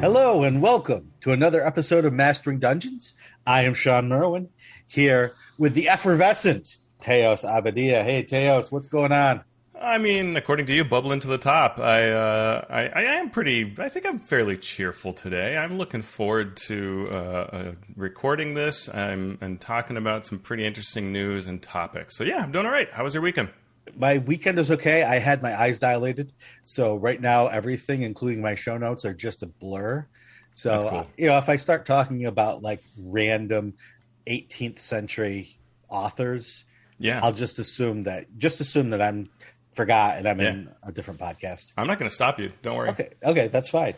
Hello and welcome to another episode of Mastering Dungeons. I am Sean Merwin here with the effervescent Teos Abadia. Hey Teos, what's going on? I mean, according to you, bubbling to the top. I am pretty. I think I'm fairly cheerful today. I'm looking forward to recording this and talking about some pretty interesting news and topics. So yeah, I'm doing all right. How was your weekend? My weekend is okay. I had my eyes dilated, so right now everything, including my show notes, are just a blur. So That's cool. If I start talking about like random 18th century authors, Yeah, I'll just assume that I'm forgot and I'm in a different podcast. I'm not going to stop you. Don't worry. Okay, that's fine.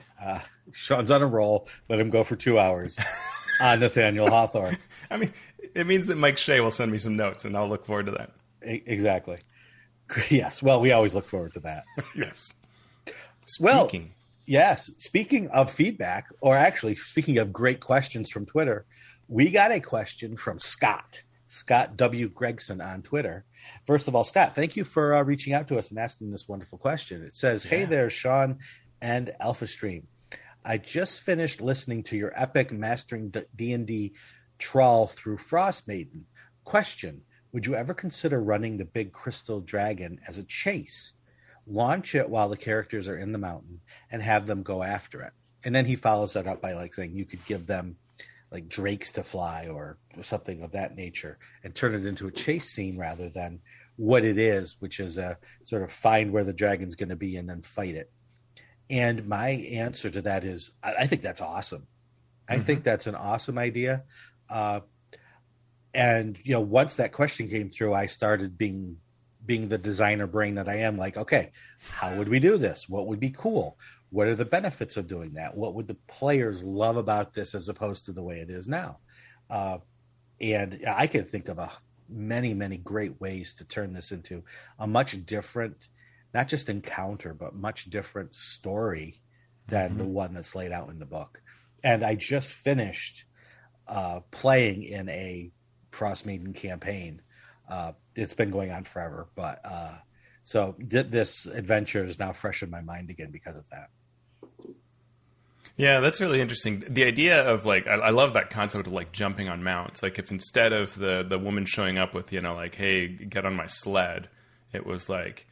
Sean's on a roll. Let him go for 2 hours on Nathaniel Hawthorne. I mean, it means that Mike Shea will send me some notes, and I'll look forward to that. Exactly. Yes. Well, we always look forward to that. Yes. Yes. Speaking of feedback, or actually speaking of great questions from Twitter, we got a question from Scott W. Gregson on Twitter. First of all, Scott, thank you for reaching out to us and asking this wonderful question. It says, Hey there, Sean and Alpha Stream. I just finished listening to your epic Mastering D&D trawl through Frost Maiden. Question. Would you ever consider running the big crystal dragon as a chase? Launch it while the characters are in the mountain and have them go after it. And then he follows that up by like saying you could give them like drakes to fly or something of that nature and turn it into a chase scene rather than what it is, which is a sort of find where the dragon's going to be and then fight it. And my answer to that is I think that's awesome. I think that's an awesome idea. And, once that question came through, I started being the designer brain that I am, like, okay, how would we do this? What would be cool? What are the benefits of doing that? What would the players love about this as opposed to the way it is now? And I can think of many, many great ways to turn this into a much different, not just encounter, but much different story than the one that's laid out in the book. And I just finished playing in a Frost Maiden campaign. It's been going on forever, but so this adventure is now fresh in my mind again because of that. Yeah, that's really interesting. The idea of like, I love that concept of like jumping on mounts. Like if instead of the woman showing up with, like, hey, get on my sled, it was like,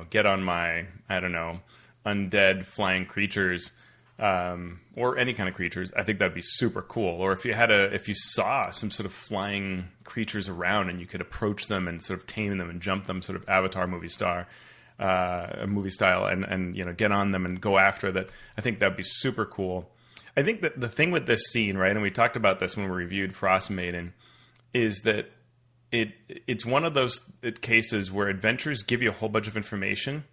get on my, I don't know, undead flying creatures, or any kind of creatures. I think that'd be super cool. Or if you saw some sort of flying creatures around and you could approach them and sort of tame them and jump them, sort of Avatar movie style, and get on them and go after that. I think that'd be super cool. I think that the thing with this scene, right, and we talked about this when we reviewed Frost Maiden, is that it's one of those cases where adventures give you a whole bunch of information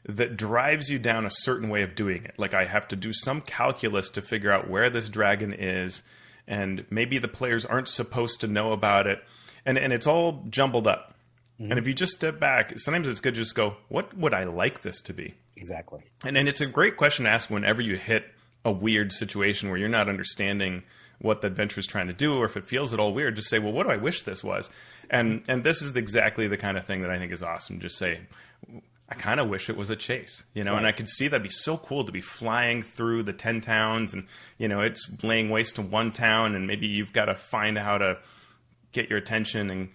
that drives you down a certain way of doing it. Like I have to do some calculus to figure out where this dragon is, and maybe the players aren't supposed to know about it, and it's all jumbled up. And if you just step back, sometimes it's good to just go, what would I like this to be? Exactly. And it's a great question to ask whenever you hit a weird situation where you're not understanding what the adventure is trying to do, or if it feels at all weird, just say, well, what do I wish this was? And this is exactly the kind of thing that I think is awesome. Just say, I kind of wish it was a chase, Right. And I could see that'd be so cool to be flying through the 10 towns and, it's laying waste to one town and maybe you've got to find how to get your attention. And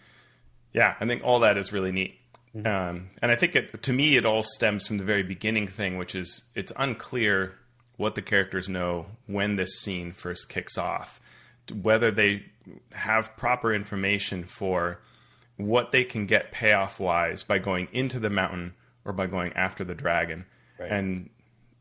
yeah, I think all that is really neat. And I think to me, it all stems from the very beginning thing, which is it's unclear what the characters know when this scene first kicks off, whether they have proper information for what they can get payoff-wise by going into the mountain or by going after the dragon. Right. And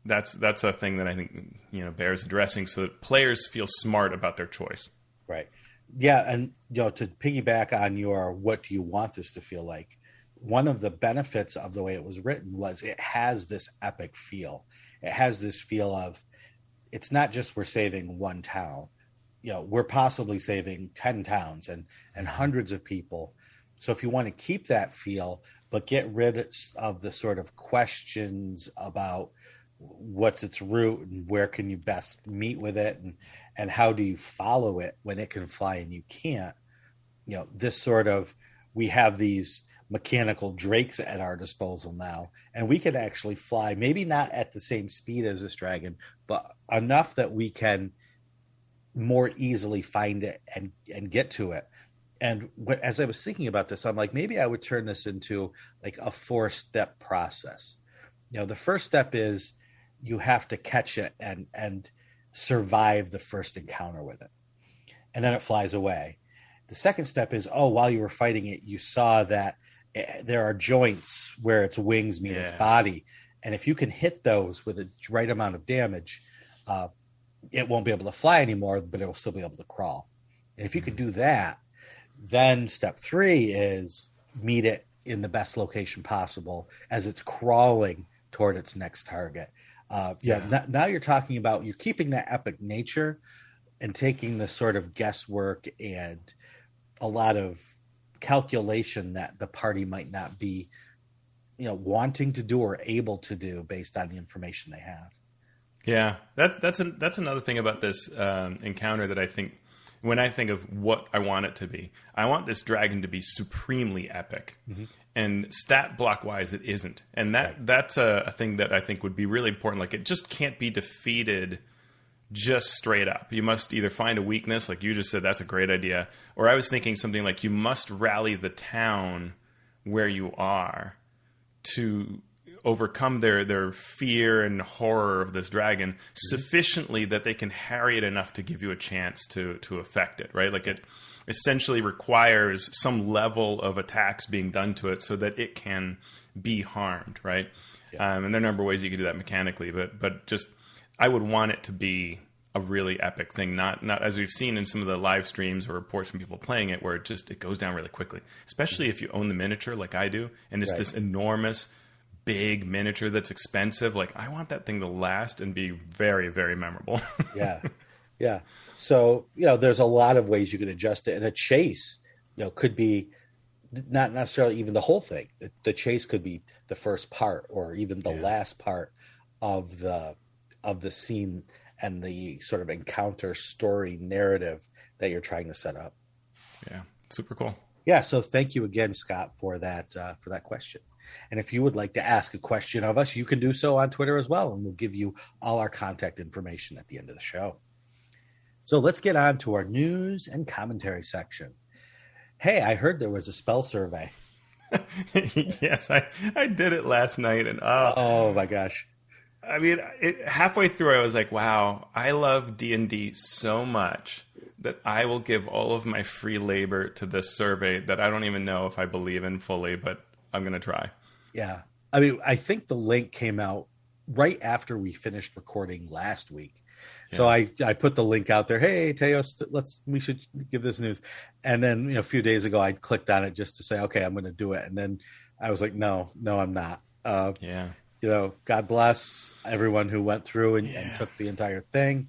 that's a thing that I think, bears addressing so that players feel smart about their choice. Right. Yeah. And, to piggyback on your, what do you want this to feel like? One of the benefits of the way it was written was it has this epic feel. It has this feel of, it's not just we're saving one town, we're possibly saving 10 towns and hundreds of people. So if you want to keep that feel, but get rid of the sort of questions about what's its root and where can you best meet with it and how do you follow it when it can fly and you can't, this sort of, we have these mechanical drakes at our disposal now, and we can actually fly, maybe not at the same speed as this dragon, but enough that we can more easily find it and get to it. And as I was thinking about this, I'm like, maybe I would turn this into like a 4-step process. The first step is you have to catch it and survive the first encounter with it, and then it flies away. The second step is, while you were fighting it, you saw that there are joints where its wings meet its body. And if you can hit those with the right amount of damage, it won't be able to fly anymore, but it will still be able to crawl. And if you could do that, then step 3 is meet it in the best location possible as it's crawling toward its next target. Now you're talking about, you're keeping that epic nature and taking the sort of guesswork and a lot of calculation that the party might not be, wanting to do or able to do based on the information they have. Yeah, that's another thing about this encounter that I think, when I think of what I want it to be, I want this dragon to be supremely epic. Mm-hmm. And stat block wise, it isn't. And that's a thing that I think would be really important. Like, it just can't be defeated just straight up. You must either find a weakness, like you just said, that's a great idea. Or I was thinking something like, you must rally the town where you are to overcome their fear and horror of this dragon sufficiently that they can harry it enough to give you a chance to affect it, right? Like, it essentially requires some level of attacks being done to it so that it can be harmed, right? Yeah. And there are a number of ways you can do that mechanically, but just, I would want it to be a really epic thing, not as we've seen in some of the live streams or reports from people playing it, where it goes down really quickly, especially if you own the miniature like I do, and it's this enormous, big miniature that's expensive. Like, I want that thing to last and be very, very memorable. Yeah. So, there's a lot of ways you can adjust it. And a chase, could be not necessarily even the whole thing. The chase could be the first part or even the last part of the scene and the sort of encounter story narrative that you're trying to set up. Yeah. Super cool. Yeah. So thank you again, Scott, for that question. And if you would like to ask a question of us, you can do so on Twitter as well. And we'll give you all our contact information at the end of the show. So let's get on to our news and commentary section. Hey, I heard there was a spell survey. Yes, I did it last night. And oh my gosh. I mean, halfway through, I was like, wow, I love D&D so much that I will give all of my free labor to this survey that I don't even know if I believe in fully, but I'm going to try. Yeah. I mean, I think the link came out right after we finished recording last week. Yeah. So I put the link out there. Hey, Teos, we should give this news. And then, a few days ago, I clicked on it just to say, okay, I'm going to do it. And then I was like, no, I'm not. God bless everyone who went through and took the entire thing.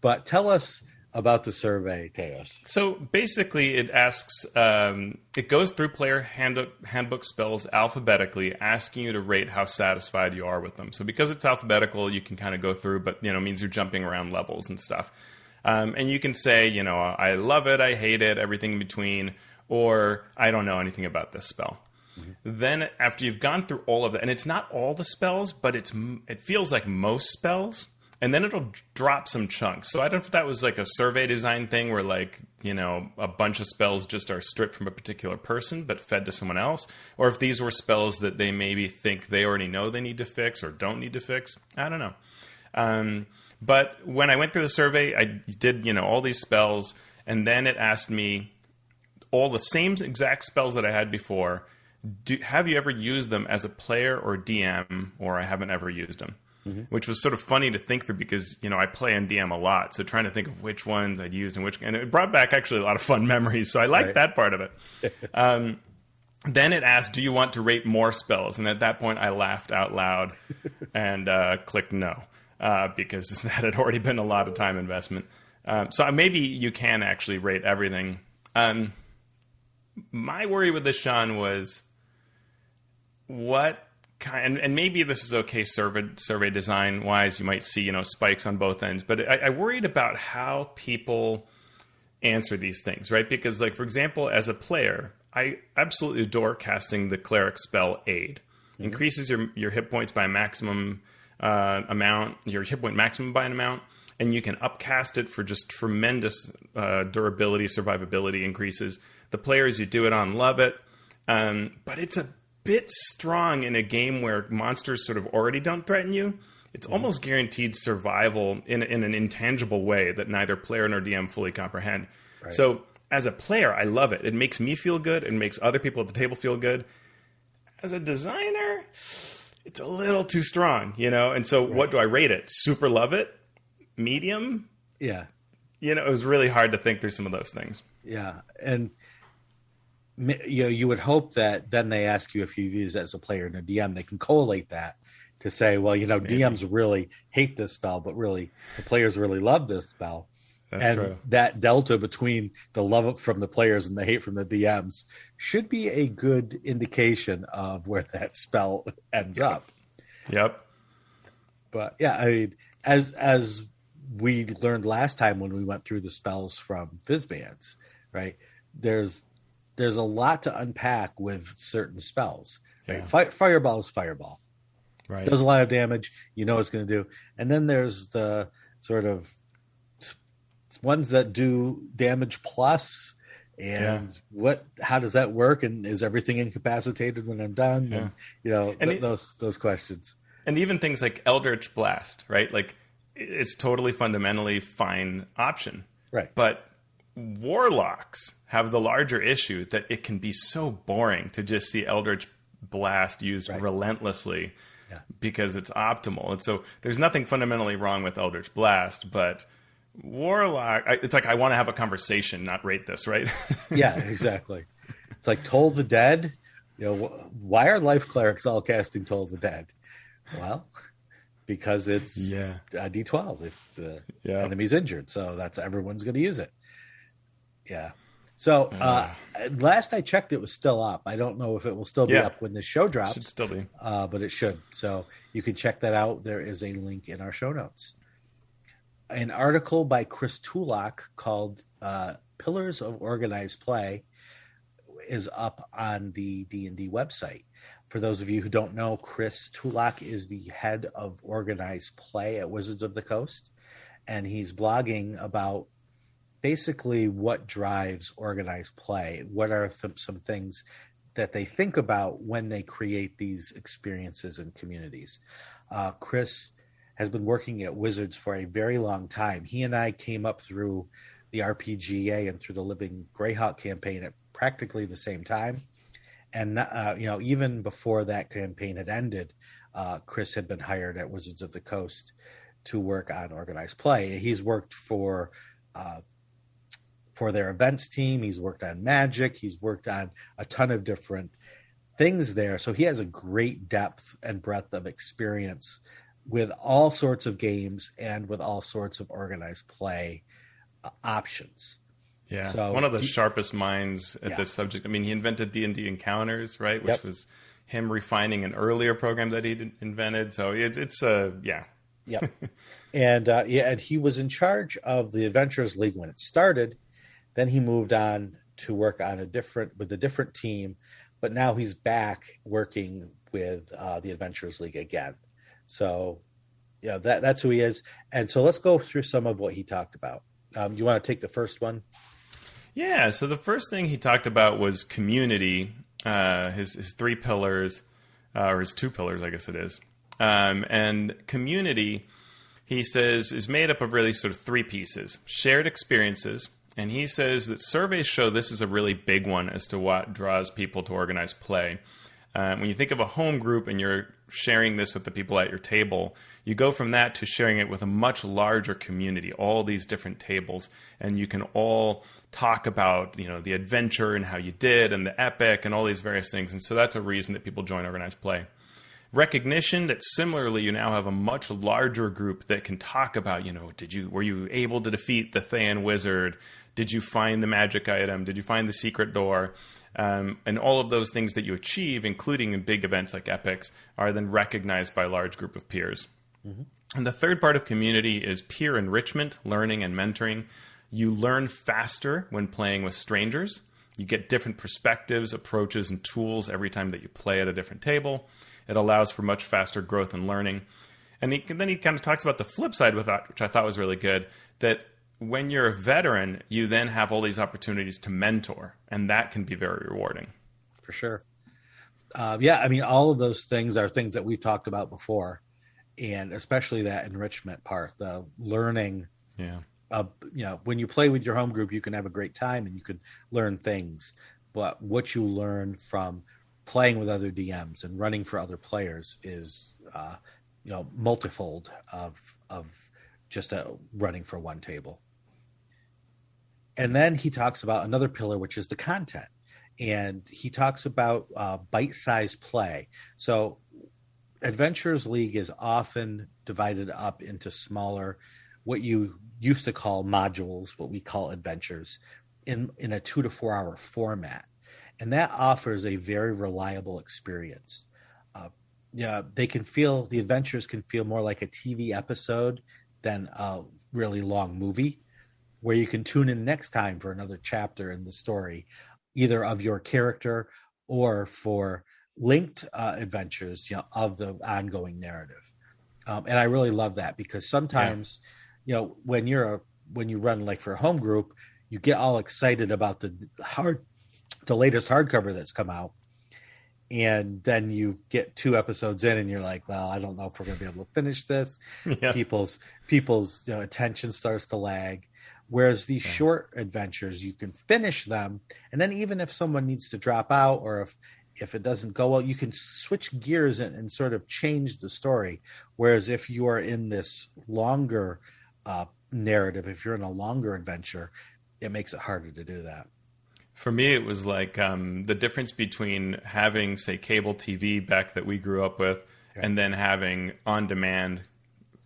But tell us about the survey, Teos. So basically it asks, it goes through player handbook spells alphabetically, asking you to rate how satisfied you are with them. So because it's alphabetical, you can kind of go through, but it means you're jumping around levels and stuff. And you can say, I love it, I hate it, everything in between, or I don't know anything about this spell. Mm-hmm. Then after you've gone through all of it, and it's not all the spells, but it feels like most spells. And then it'll drop some chunks. So I don't know if that was like a survey design thing where a bunch of spells just are stripped from a particular person but fed to someone else. Or if these were spells that they maybe think they already know they need to fix or don't need to fix. I don't know. But when I went through the survey, I did, all these spells. And then it asked me all the same exact spells that I had before. Have you ever used them as a player or DM, or I haven't ever used them? Mm-hmm. Which was sort of funny to think through because, I play and DM a lot. So trying to think of which ones I'd used and it brought back actually a lot of fun memories. So I liked that part of it. Then it asked, do you want to rate more spells? And at that point I laughed out loud and clicked no, because that had already been a lot of time investment. So maybe you can actually rate everything. My worry with this, Sean, was what and maybe this is okay survey design wise. You might see, spikes on both ends. But I worried about how people answer these things, right? Because, for example, as a player, I absolutely adore casting the cleric spell Aid. Increases your hit points by a maximum amount, your hit point maximum by an amount, and you can upcast it for just tremendous durability, survivability increases. The players you do it on love it, but it's a bit strong in a game where monsters sort of already don't threaten you. It's almost guaranteed survival in an intangible way that neither player nor DM fully comprehend. Right. So as a player, I love it. It makes me feel good. It makes other people at the table feel good. As a designer, it's a little too strong, And so what do I rate it? Super love it? Medium? Yeah. It was really hard to think through some of those things. Yeah. And you would hope that then they ask you if you've used it as a player and a DM, they can collate that to say, well, maybe. DMs really hate this spell, but really the players really love this spell. That's true. That delta between the love from the players and the hate from the DMs should be a good indication of where that spell ends up. Yep. But yeah, I mean, as we learned last time when we went through the spells from Fizban's, right? There's a lot to unpack with certain spells. Right? Fireball is fireball. Right. Does a lot of damage. You know what it's going to do. And then there's the sort of ones that do damage plus, and how does that work? And is everything incapacitated when I'm done? Yeah. And those questions. And even things like Eldritch Blast, right? Like it's totally fundamentally fine option. Right. But Warlocks have the larger issue that it can be so boring to just see Eldritch Blast used relentlessly because it's optimal. And so there's nothing fundamentally wrong with Eldritch Blast, but Warlock, it's like I want to have a conversation, not rate this, right? Yeah, exactly. It's like Toll the Dead. Why are life clerics all casting Toll the Dead? Well, because it's a D12 if the enemy's injured. So everyone's going to use it. Yeah. So last I checked, it was still up. I don't know if it will still be up when this show drops. Should still be. But it should. So you can check that out. There is a link in our show notes. An article by Chris Tulloch called Pillars of Organized Play is up on the D&D website. For those of you who don't know, Chris Tulloch is the head of organized play at Wizards of the Coast, and he's blogging about basically what drives organized play. What are some things that they think about when they create these experiences and communities? Chris has been working at Wizards for a very long time. He and I came up through the RPGA and through the Living Greyhawk campaign at practically the same time. And, even before that campaign had ended, Chris had been hired at Wizards of the Coast to work on organized play. He's worked for their events team. He's worked on Magic. He's worked on a ton of different things there. So he has a great depth and breadth of experience with all sorts of games and with all sorts of organized play options. Yeah, so one of the sharpest minds at this subject. I mean, he invented D&D Encounters, right? Which was him refining an earlier program that he'd invented. So it's Yep. And he was in charge of the Adventurers League when it started. Then he moved on to work on a different team, but now he's back working with the Adventurers League again. So, that's who he is. And so let's go through some of what he talked about. You want to take the first one? Yeah. So the first thing he talked about was community, his three pillars, or his two pillars, I guess it is. And community, he says, is made up of really sort of three pieces: shared experiences. And he says that surveys show this is a really big one as to what draws people to organized play. When you think of a home group and you're sharing this with the people at your table, you go from that to sharing it with a much larger community, all these different tables, and you can all talk about, the adventure and how you did and the epic and all these various things. And so that's a reason that people join organized play. Recognition that similarly you now have a much larger group that can talk about, were you able to defeat the Thayan wizard? Did you find the magic item? Did you find the secret door? And all of those things that you achieve, including in big events like epics, are then recognized by a large group of peers. Mm-hmm. And the third part of community is peer enrichment, learning, and mentoring. You learn faster when playing with strangers. You get different perspectives, approaches, and tools every time that you play at a different table. It allows for much faster growth and learning. And then he kind of talks about the flip side with that, which I thought was really good, that when you're a veteran, you then have all these opportunities to mentor, and that can be very rewarding. For sure. Yeah, I mean, all of those things are things that we've talked about before, and especially that enrichment part, the learning. Yeah. When you play with your home group, you can have a great time and you can learn things, but what you learn from playing with other DMs and running for other players is, multifold of just running for one table. And then he talks about another pillar, which is the content. And he talks about bite-sized play. So Adventurers League is often divided up into smaller, what you used to call modules, what we call adventures, in a 2 to 4 hour format. And that offers a very reliable experience. The adventures can feel more like a TV episode than a really long movie, where you can tune in next time for another chapter in the story, either of your character or for linked adventures, of the ongoing narrative. And I really love that, because sometimes, when you run like for a home group, you get all excited about the latest hardcover that's come out. And then you get 2 episodes in and you're like, well, I don't know if we're going to be able to finish this. Yeah. People's attention starts to lag. Whereas these short adventures, you can finish them. And then even if someone needs to drop out, or if it doesn't go well, you can switch gears and sort of change the story. Whereas if you are in this longer narrative, if you're in a longer adventure, it makes it harder to do that. For me, it was like the difference between having, say, cable TV back that we grew up with, and then having on-demand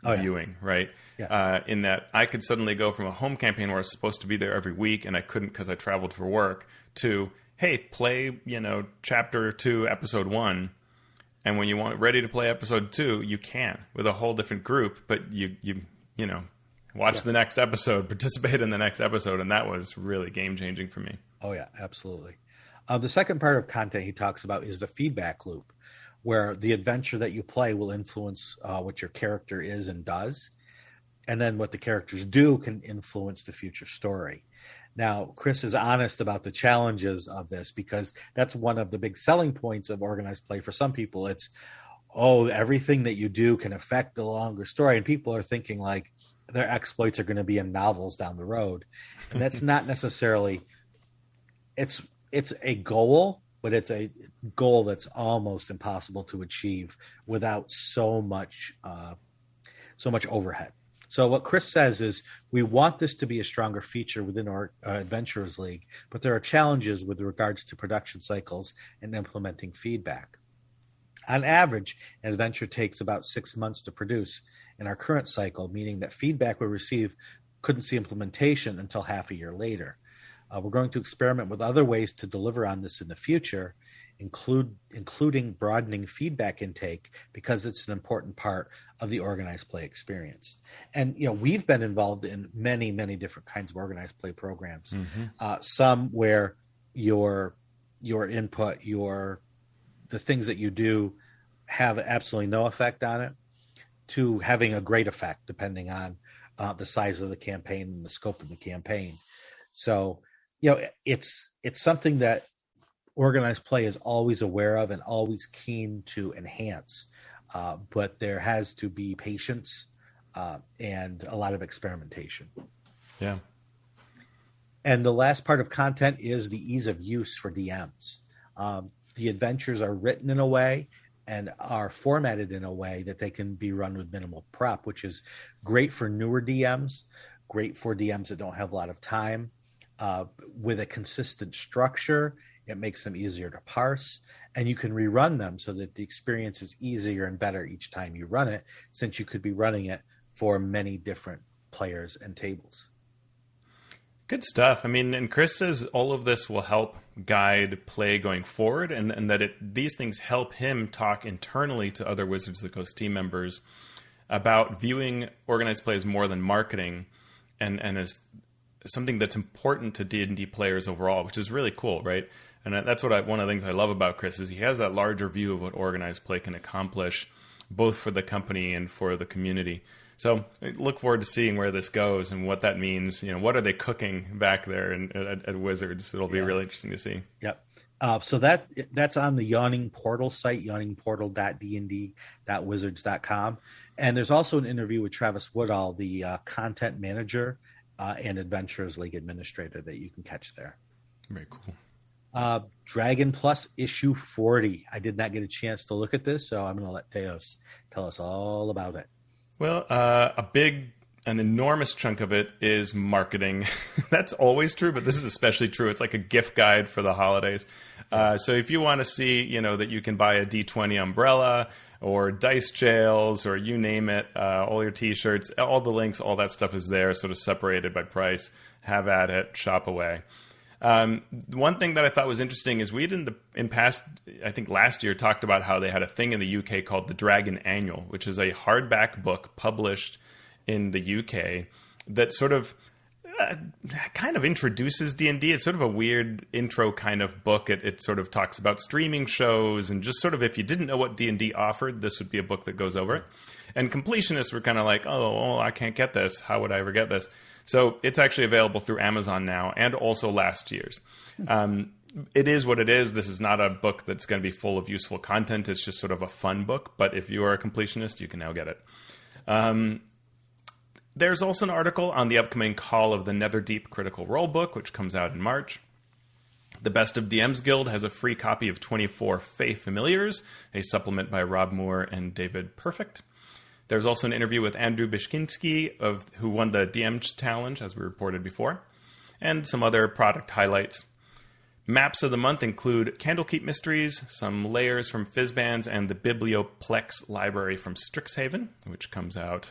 viewing, right? Yeah. In that I could suddenly go from a home campaign where I was supposed to be there every week and I couldn't because I traveled for work, to, hey, play, chapter 2, episode 1. And when you want ready to play episode 2, you can with a whole different group, but you watch the next episode, participate in the next episode. And that was really game changing for me. Oh yeah, absolutely. The second part of content he talks about is the feedback loop, where the adventure that you play will influence what your character is and does. And then what the characters do can influence the future story. Now, Chris is honest about the challenges of this, because that's one of the big selling points of organized play. For some people, it's, everything that you do can affect the longer story. And people are thinking like their exploits are going to be in novels down the road. And that's not necessarily, it's a goal, but it's a goal that's almost impossible to achieve without so much overhead. So what Chris says is, we want this to be a stronger feature within our Adventurers League, but there are challenges with regards to production cycles and implementing feedback. On average, an adventure takes about 6 months to produce in our current cycle, meaning that feedback we receive couldn't see implementation until half a year later. We're going to experiment with other ways to deliver on this in the future, including broadening feedback intake, because it's an important part of the organized play experience. And we've been involved in many, many different kinds of organized play programs. Mm-hmm. Some where your input, the things that you do have absolutely no effect on it, to having a great effect depending on the size of the campaign and the scope of the campaign. So it's something that organized play is always aware of and always keen to enhance, but there has to be patience and a lot of experimentation. Yeah. And the last part of content is the ease of use for DMs. The adventures are written in a way and are formatted in a way that they can be run with minimal prep, which is great for newer DMs, great for DMs that don't have a lot of time. With a consistent structure, it makes them easier to parse, and you can rerun them so that the experience is easier and better each time you run it, since you could be running it for many different players and tables. Good stuff. I mean, and Chris says all of this will help guide play going forward, and that these things help him talk internally to other Wizards of the Coast team members about viewing organized play as more than marketing, and as something that's important to D&D players overall, which is really cool, right? And that's what one of the things I love about Chris is he has that larger view of what organized play can accomplish, both for the company and for the community. So I look forward to seeing where this goes and what that means. What are they cooking back there at Wizards? It'll be really interesting to see. Yep. So that's on the Yawning Portal site, yawningportal.dnd.wizards.com. And there's also an interview with Travis Woodall, the content manager and Adventurers League administrator, that you can catch there. Very cool. Dragon Plus issue 40. I did not get a chance to look at this, so I'm going to let Teos tell us all about it. Well, an enormous chunk of it is marketing. That's always true, but this is especially true. It's like a gift guide for the holidays. So if you want to see, that you can buy a D20 umbrella or dice jails or you name it, all your T-shirts, all the links, all that stuff is there, sort of separated by price. Have at it, shop away. One thing that I thought was interesting is we had in past, I think last year, talked about how they had a thing in the UK called the Dragon Annual, which is a hardback book published in the UK that sort of kind of introduces D&D. It's sort of a weird intro kind of book. It sort of talks about streaming shows and just sort of, if you didn't know what D&D offered, this would be a book that goes over it. And completionists were kind of like, oh, I can't get this. How would I ever get this? So it's actually available through Amazon now and also last year's. It is what it is. This is not a book that's going to be full of useful content. It's just sort of a fun book. But if you are a completionist, you can now get it. There's also an article on the upcoming Call of the Netherdeep Critical Role book, which comes out in March. The Best of DMs Guild has a free copy of 24 Faith Familiars, a supplement by Rob Moore and David Perfect. There's also an interview with Andrew Bishkinski, who won the DMs Challenge, as we reported before, and some other product highlights. Maps of the month include Candlekeep Mysteries, some layers from Fizban's, and the Biblioplex library from Strixhaven, which comes out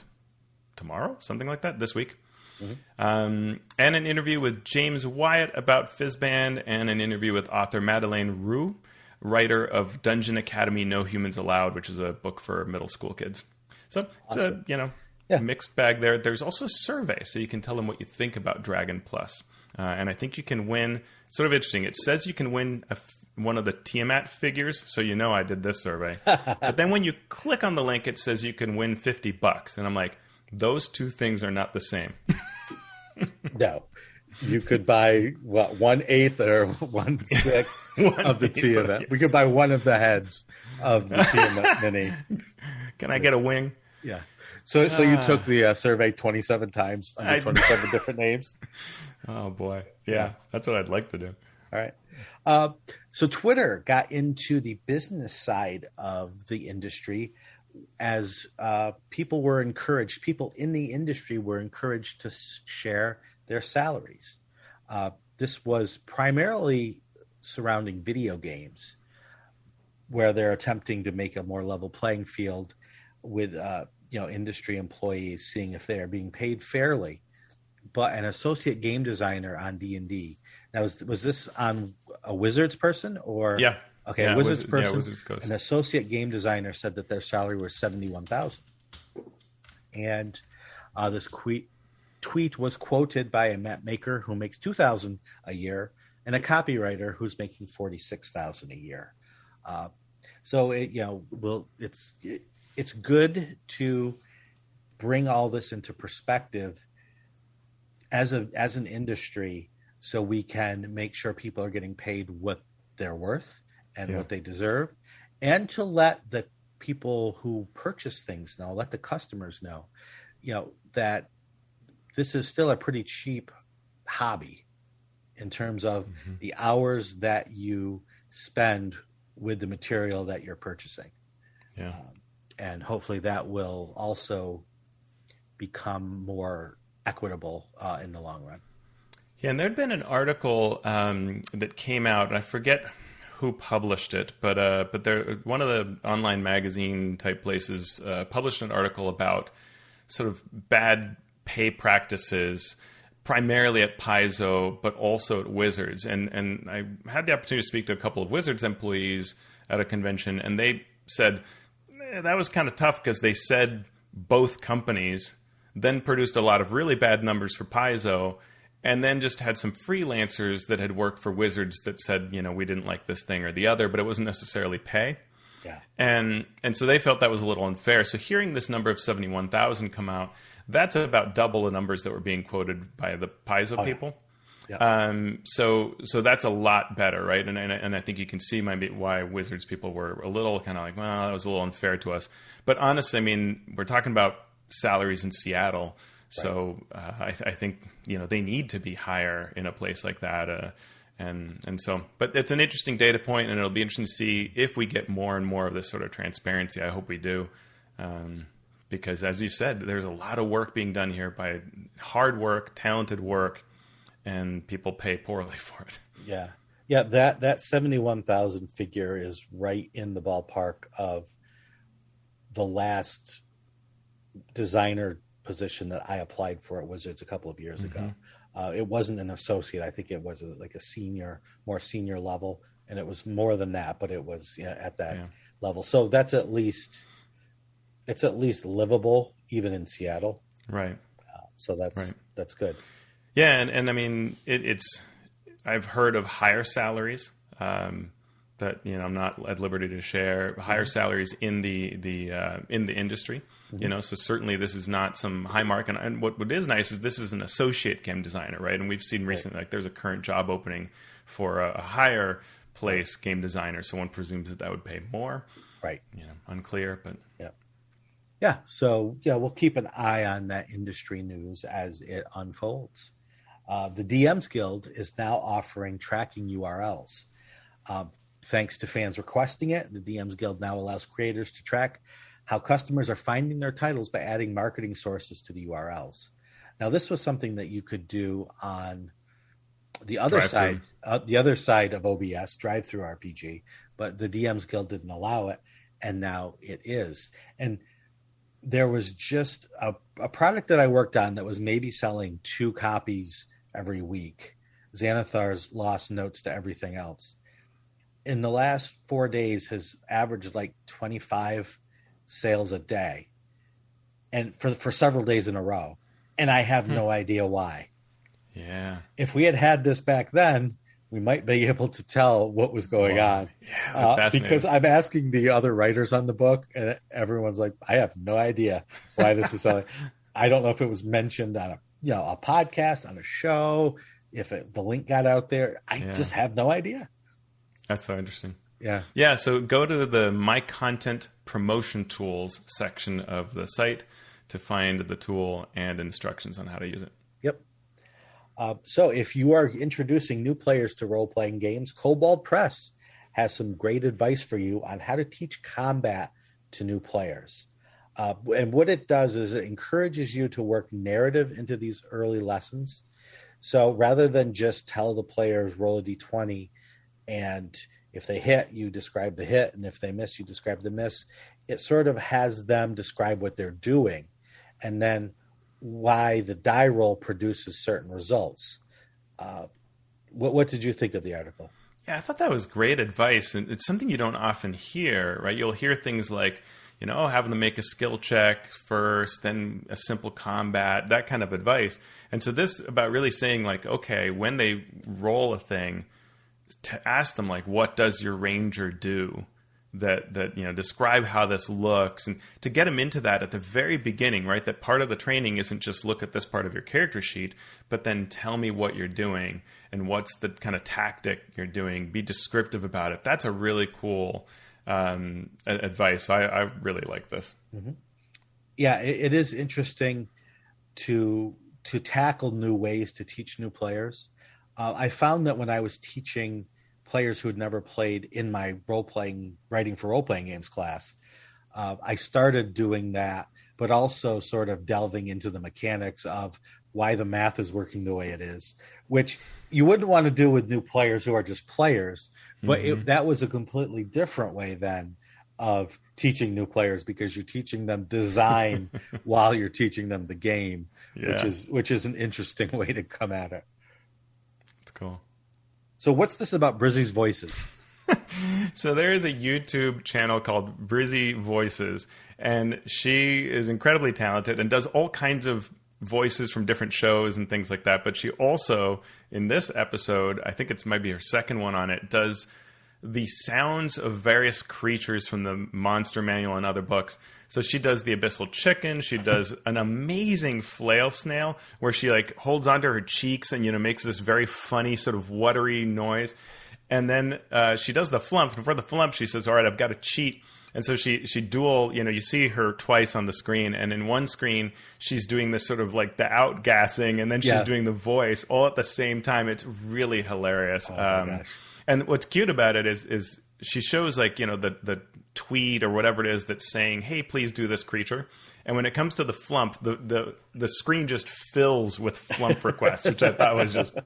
tomorrow, something like that, this week. Mm-hmm. And an interview with James Wyatt about Fizban, and an interview with author Madeleine Roux, writer of Dungeon Academy No Humans Allowed, which is a book for middle school kids. So awesome. It's a mixed bag there. There's also a survey, so you can tell them what you think about Dragon Plus. And I think you can win. It's sort of interesting. It says you can win one of the Tiamat figures, so I did this survey. But then when you click on the link, it says you can win $50. And I'm like, those two things are not the same. No. You could buy, 1/8 or 1/6 of the Tiamat. Yes. We could buy one of the heads of the Tiamat mini. Can I get a wing? Yeah. So you took the survey 27 times under 27 different names? Oh, boy. Yeah, that's what I'd like to do. All right. So Twitter got into the business side of the industry as people in the industry were encouraged to share their salaries. This was primarily surrounding video games, where they're attempting to make a more level playing field with industry employees, seeing if they are being paid fairly. But an associate game designer on D&D. Now, was this on a Wizards person or? Yeah. Okay, yeah, Wizards person. Yeah, Wizards Coast. An associate game designer said that their salary was $71,000, and this tweet was quoted by a map maker who makes $2,000 a year and a copywriter who's making $46,000 a year. So it's good to bring all this into perspective as an industry, so we can make sure people are getting paid what they're worth and what they deserve, and to let the people who purchase things know, let the customers know, that this is still a pretty cheap hobby in terms of the hours that you spend with the material that you're purchasing. Yeah. And hopefully that will also become more equitable in the long run. Yeah, and there'd been an article that came out, and I forget who published it, but one of the online magazine type places published an article about sort of bad pay practices, primarily at Paizo, but also at Wizards. And I had the opportunity to speak to a couple of Wizards employees at a convention, and they said that was kind of tough because they said both companies, then produced a lot of really bad numbers for Paizo, and then just had some freelancers that had worked for Wizards that said, we didn't like this thing or the other, but it wasn't necessarily pay. Yeah. And so they felt that was a little unfair. So hearing this number of 71,000 come out, that's about double the numbers that were being quoted by the Paizo people. Yeah. So that's a lot better, right? And I think you can see why Wizards people were a little kind of like, well, that was a little unfair to us. But honestly, I mean, we're talking about salaries in Seattle, so I think they need to be higher in a place like that. And so, but it's an interesting data point, and it'll be interesting to see if we get more and more of this sort of transparency. I hope we do. Because as you said, there's a lot of work being done here by hard work, talented work, and people pay poorly for it. Yeah. Yeah. That 71,000 figure is right in the ballpark of the last designer position that I applied for at Wizards a couple of years ago. It wasn't an associate. I think it was like a more senior level, and it was more than that, but it was at that level. So that's at least livable even in Seattle. Right. So that's good. Yeah. And I mean, I've heard of higher salaries, that, I'm not at liberty to share higher salaries in the industry, so certainly this is not some high mark. And what is nice is this is an associate game designer, right? And we've seen recently, like there's a current job opening for a higher place game designer. So one presumes that would pay more, right? Unclear, but yeah. So we'll keep an eye on that industry news as it unfolds. The DMs Guild is now offering tracking URLs. Thanks to fans requesting it, the DMs Guild now allows creators to track how customers are finding their titles by adding marketing sources to the URLs. Now, this was something that you could do on the other side of OBS, Drive-Through RPG, but the DMs Guild didn't allow it, and now it is. And there was just a product that I worked on that was maybe selling 2 copies every week, Xanathar's Lost Notes to Everything Else. In the last 4 days has averaged like 25 sales a day, and for several days in a row. And I have no idea why. Yeah. If we had this back then, we might be able to tell what was going on. Yeah, that's fascinating. Because I'm asking the other writers on the book, and everyone's like, I have no idea why this is selling. I don't know if it was mentioned on a podcast, on a show, if the link got out there. I just have no idea. That's so interesting. Yeah. Yeah. So go to the My Content Promotion Tools section of the site to find the tool and instructions on how to use it. Yep. So if you are introducing new players to role-playing games, Kobold Press has some great advice for you on how to teach combat to new players. And what it does is it encourages you to work narrative into these early lessons. So rather than just tell the players roll a d20, and if they hit, you describe the hit, and if they miss, you describe the miss, it sort of has them describe what they're doing, and then why the die roll produces certain results. What did you think of the article? Yeah, I thought that was great advice, and it's something you don't often hear, right? You'll hear things like, having them make a skill check first, then a simple combat, that kind of advice. And so this about really saying like, okay, when they roll a thing, to ask them like, what does your ranger do? That describe how this looks, and to get them into that at the very beginning, right? That part of the training isn't just look at this part of your character sheet, but then tell me what you're doing and what's the kind of tactic you're doing. Be descriptive about it. That's a really cool advice. I really like this. Mm-hmm. Yeah, it is interesting to tackle new ways to teach new players. I found that when I was teaching players who had never played in my writing for role-playing games class, I started doing that, but also sort of delving into the mechanics of why the math is working the way it is, which you wouldn't want to do with new players who are just players, but that was a completely different way then of teaching new players, because you're teaching them design while you're teaching them the game, which is an interesting way to come at it. It's cool. So what's this about Brizzy's Voices? So there is a YouTube channel called Brizzy Voices, and she is incredibly talented and does all kinds of voices from different shows and things like that. But she also, in this episode, I think it's might be her second one on it, does the sounds of various creatures from the Monster Manual and other books. So she does the abyssal chicken. She does an amazing flail snail where she like holds onto her cheeks and, you know, makes this very funny sort of watery noise. And then she does the flump. And for the flump, she says, all right, I've got to cheat. And so she dual, you know, you see her twice on the screen. And in one screen, she's doing this sort of like the outgassing. And then she's doing the voice all at the same time. It's really hilarious. Oh, my gosh. And what's cute about it is she shows like, you know, the tweet or whatever it is that's saying, hey, please do this creature. And when it comes to the flump, the screen just fills with flump requests, which I thought was just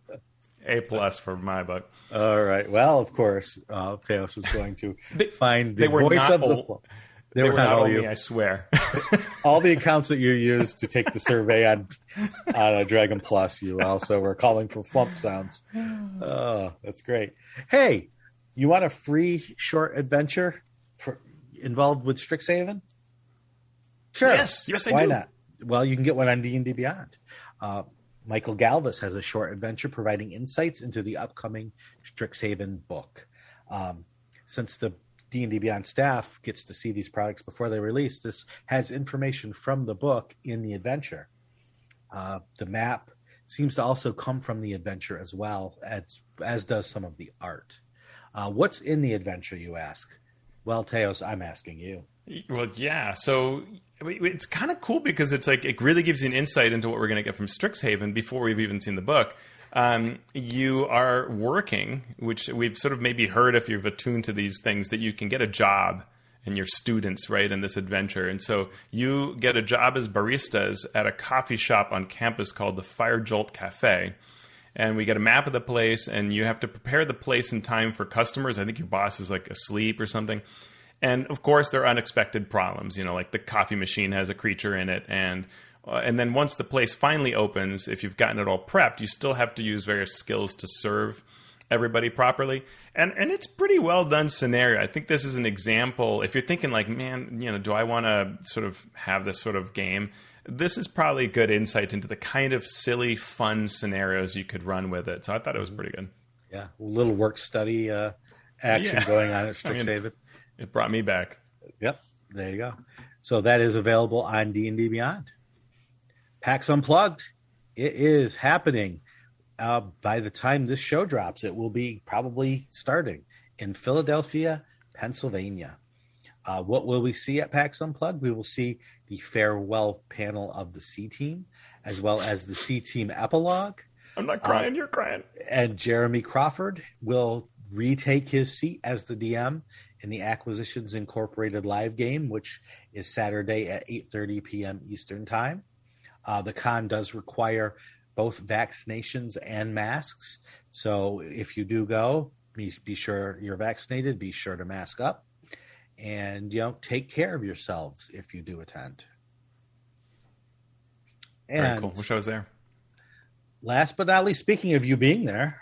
A+ for my book. All right. Well, of course, Teos is going to find the voice of the flump. They were not all me, I swear. All the accounts that you used to take the survey on Dragon Plus, you also were calling for flump sounds. Oh, that's great. Hey, you want a free short adventure involved with Strixhaven? Sure. Yes, I do. Why not? Well, you can get one on D&D Beyond. Michael Galvis has a short adventure providing insights into the upcoming Strixhaven book. Since the D&D Beyond staff gets to see these products before they release, this has information from the book in the adventure. The map seems to also come from the adventure as well, as does some of the art. What's in the adventure, you ask? Well, Teos, I'm asking you. Well, yeah. So it's kind of cool because it's like it really gives you an insight into what we're going to get from Strixhaven before we've even seen the book. You are working, which we've sort of maybe heard if you've attuned to these things, that you can get a job and your students, right, in this adventure. And so you get a job as baristas at a coffee shop on campus called the Fire Jolt Cafe. And we get a map of the place, and you have to prepare the place in time for customers. I think your boss is like asleep or something. And of course, there are unexpected problems, you know, like the coffee machine has a creature in it. And then once the place finally opens, if you've gotten it all prepped, you still have to use various skills to serve everybody properly. And it's pretty well done scenario. I think this is an example. If you're thinking like, man, you know, do I want to sort of have this sort of game? This is probably good insight into the kind of silly, fun scenarios you could run with it. So I thought it was pretty good. Yeah, a little work study action going on at Strixhaven. I mean, it brought me back. Yep, there you go. So that is available on D&D Beyond. PAX Unplugged, it is happening. By the time this show drops, it will be probably starting in Philadelphia, Pennsylvania. What will we see at PAX Unplugged? We will see the farewell panel of the C Team, as well as the C Team epilogue. I'm not crying, you're crying. And Jeremy Crawford will retake his seat as the DM in the Acquisitions Incorporated live game, which is Saturday at 8:30 p.m. Eastern Time. The con does require both vaccinations and masks. So if you do go, be sure you're vaccinated, be sure to mask up. And, you know, take care of yourselves if you do attend. And very cool. Wish I was there. Last but not least, speaking of you being there,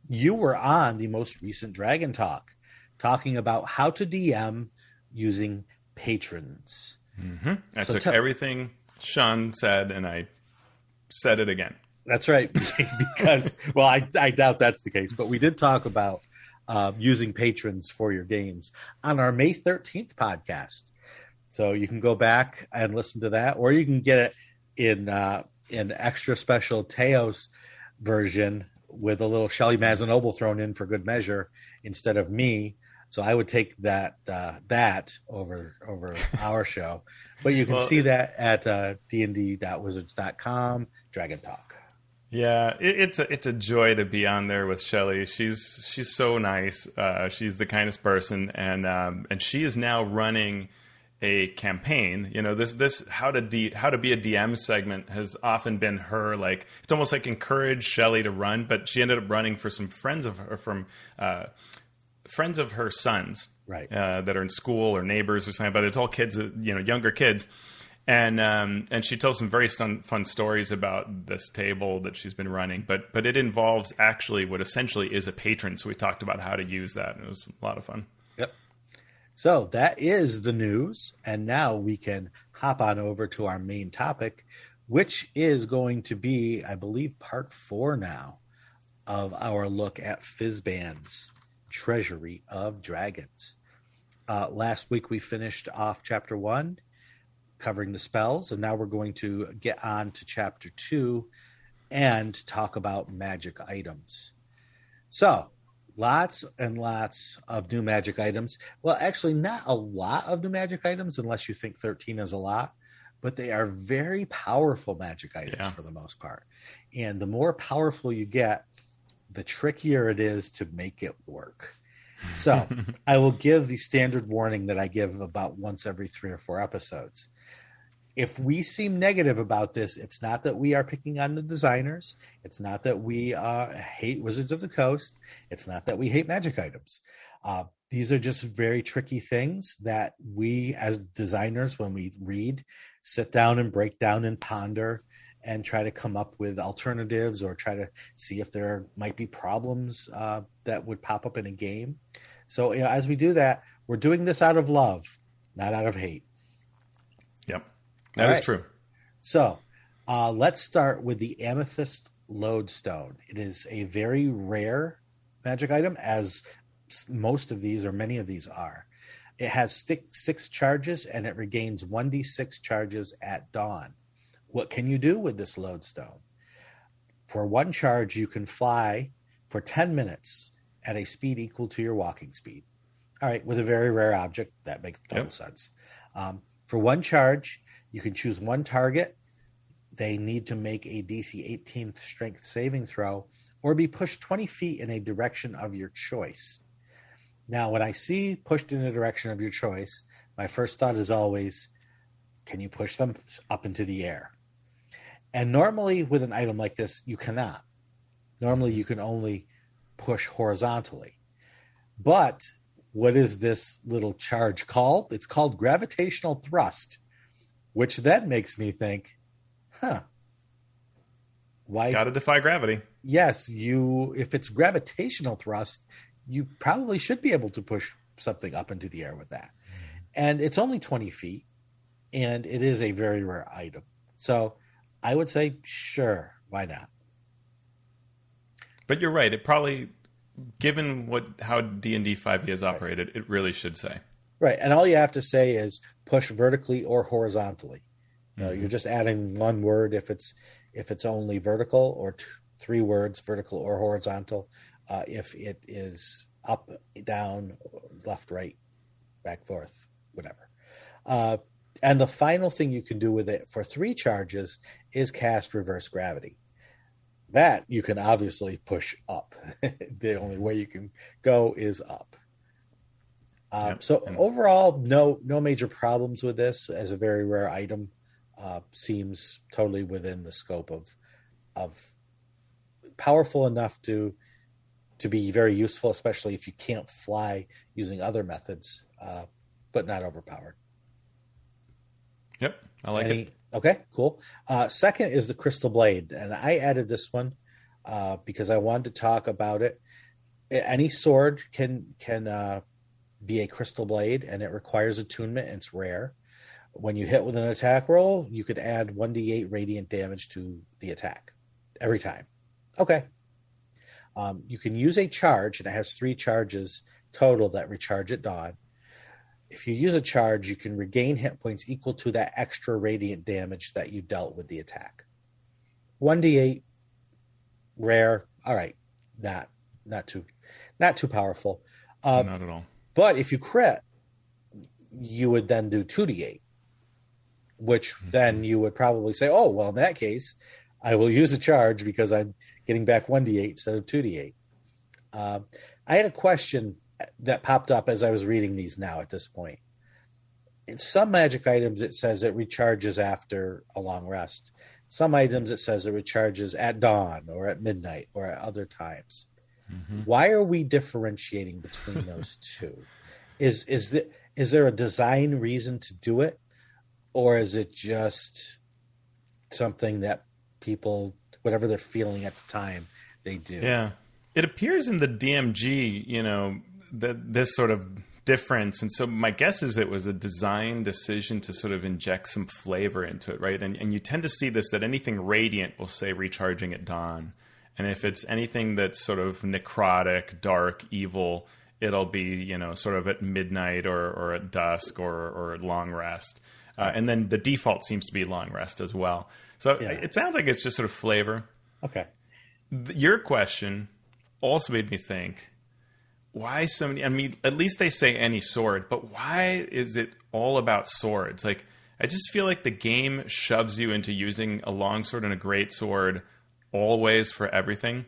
you were on the most recent Dragon Talk, talking about how to DM using patrons. Mm-hmm. I took everything Sean said and I said it again. That's right. Because, well, I doubt that's the case, but we did talk about using patrons for your games on our May 13th podcast. So you can go back and listen to that, or you can get it in extra special Teos version with a little Shelley Mazanoble thrown in for good measure instead of me. So I would take that over our show. But you can see that at dnd.wizards.com, Dragon Talk. Yeah, it's a joy to be on there with Shelley. She's so nice. She's the kindest person, and she is now running a campaign. You know, this how to be a DM segment has often been her, like, it's almost like encourage Shelley to run, but she ended up running for some friends of her friends of her sons, right? That are in school or neighbors or something. But it's all kids, you know, younger kids. And she tells some very fun stories about this table that she's been running, but it involves actually what essentially is a patron. So we talked about how to use that, and it was a lot of fun. Yep. So that is the news, and now we can hop on over to our main topic, which is going to be, I believe, part 4 now of our look at Fizban's Treasury of Dragons. Last week we finished off Chapter 1, covering the spells, and now we're going to get on to Chapter 2 and talk about magic items. So, lots and lots of new magic items. Well, actually, not a lot of new magic items, unless you think 13 is a lot, but they are very powerful magic items for the most part. And the more powerful you get, the trickier it is to make it work. So I will give the standard warning that I give about once every 3 or 4 episodes. If we seem negative about this, it's not that we are picking on the designers. It's not that we hate Wizards of the Coast. It's not that we hate magic items. These are just very tricky things that we as designers, when we read, sit down and break down and ponder and try to come up with alternatives or try to see if there might be problems that would pop up in a game. So as we do that, we're doing this out of love, not out of hate. Yep. That is true. So let's start with the Amethyst Lodestone. It is a very rare magic item, as most of these or many of these are. It has 6 charges, and it regains 1d6 charges at dawn. What can you do with this Lodestone? For 1 charge, you can fly for 10 minutes at a speed equal to your walking speed. All right, with a very rare object, that makes total sense. For 1 charge, you can choose 1 target. They need to make a DC 18 strength saving throw or be pushed 20 feet in a direction of your choice. Now, when I see pushed in a direction of your choice, my first thought is always, can you push them up into the air? And normally with an item like this, you cannot. Normally you can only push horizontally. But what is this little charge called? It's called gravitational thrust, which then makes me think, why? Gotta defy gravity. Yes, if it's gravitational thrust, you probably should be able to push something up into the air with that. And it's only 20 feet, and it is a very rare item. So I would say, sure, why not? But you're right. It probably, given how D&D 5e has operated, it really should say. Right, and all you have to say is push vertically or horizontally. You're just adding 1 word if it's only vertical, or 3 words, vertical or horizontal, if it is up, down, left, right, back, forth, whatever. And the final thing you can do with it for 3 charges is cast reverse gravity. That you can obviously push up. The only way you can go is up. Overall, no major problems with this as a very rare item. Seems totally within the scope of powerful enough to be very useful, especially if you can't fly using other methods, but not overpowered. Yep, I like it. Okay, cool. Second is the Crystal Blade, and I added this one because I wanted to talk about it. Any sword can be a Crystal Blade, and it requires attunement, and it's rare. When you hit with an attack roll, you could add 1d8 radiant damage to the attack every time. Okay. You can use a charge, and it has 3 charges total that recharge at dawn. If you use a charge, you can regain hit points equal to that extra radiant damage that you dealt with the attack. 1d8, rare. All right, not too powerful. Not at all. But if you crit, you would then do 2d8, which then you would probably say, oh, well, in that case, I will use a charge because I'm getting back 1d8 instead of 2d8. I had a question that popped up as I was reading these now at this point. In some magic items, it says it recharges after a long rest. Some items, it says it recharges at dawn or at midnight or at other times. Why are we differentiating between those two? Is there a design reason to do it? Or is it just something that people, whatever they're feeling at the time, they do? Yeah. It appears in the DMG, that this sort of difference. And so my guess is it was a design decision to sort of inject some flavor into it, right? And you tend to see this, that anything radiant will say recharging at dawn. And if it's anything that's sort of necrotic, dark, evil, it'll be, you know, sort of at midnight or at dusk or at long rest. And then the default seems to be long rest as well. So it sounds like it's just sort of flavor. Okay. Your question also made me think, why so many? I mean, at least they say any sword, but why is it all about swords? Like, I just feel like the game shoves you into using a longsword and a greatsword always for everything.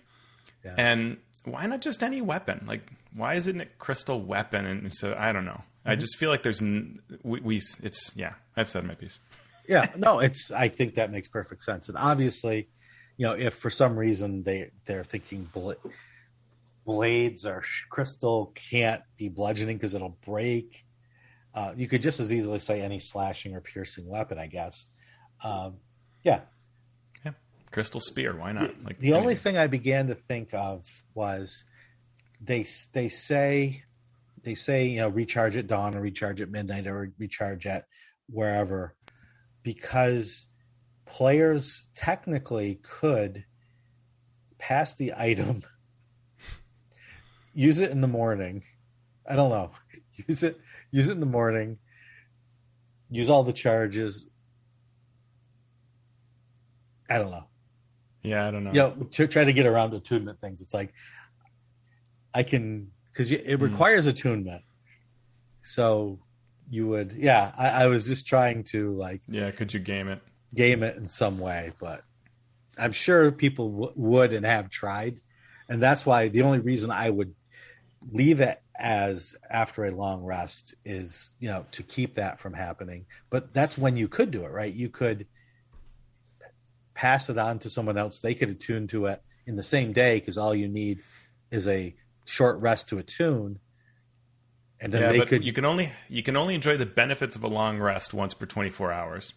Yeah. And why not just any weapon? Like, why isn't it crystal weapon? And so I don't know. Mm-hmm. I just feel like there's I've said my piece. Yeah, no, I think that makes perfect sense. And obviously, you know, if for some reason they're thinking blades or crystal can't be bludgeoning because it'll break, you could just as easily say any slashing or piercing weapon, I guess. Yeah. Crystal spear, why not? Like the only thing I began to think of was they say, you know, recharge at dawn or recharge at midnight or recharge at wherever, because players technically could pass the item, use it in the morning. I don't know. Use it in the morning. Use all the charges. I don't know. Yeah, I don't know. Yeah, try to get around attunement things. It's like because it requires attunement. So you would, I was just trying to could you game it? Game it in some way, but I'm sure people would and have tried. And that's why the only reason I would leave it as after a long rest is, you know, to keep that from happening. But that's when you could do it, right? You could pass it on to someone else. They could attune to it in the same day because all you need is a short rest to attune. And then you can only enjoy the benefits of a long rest once per 24 hours.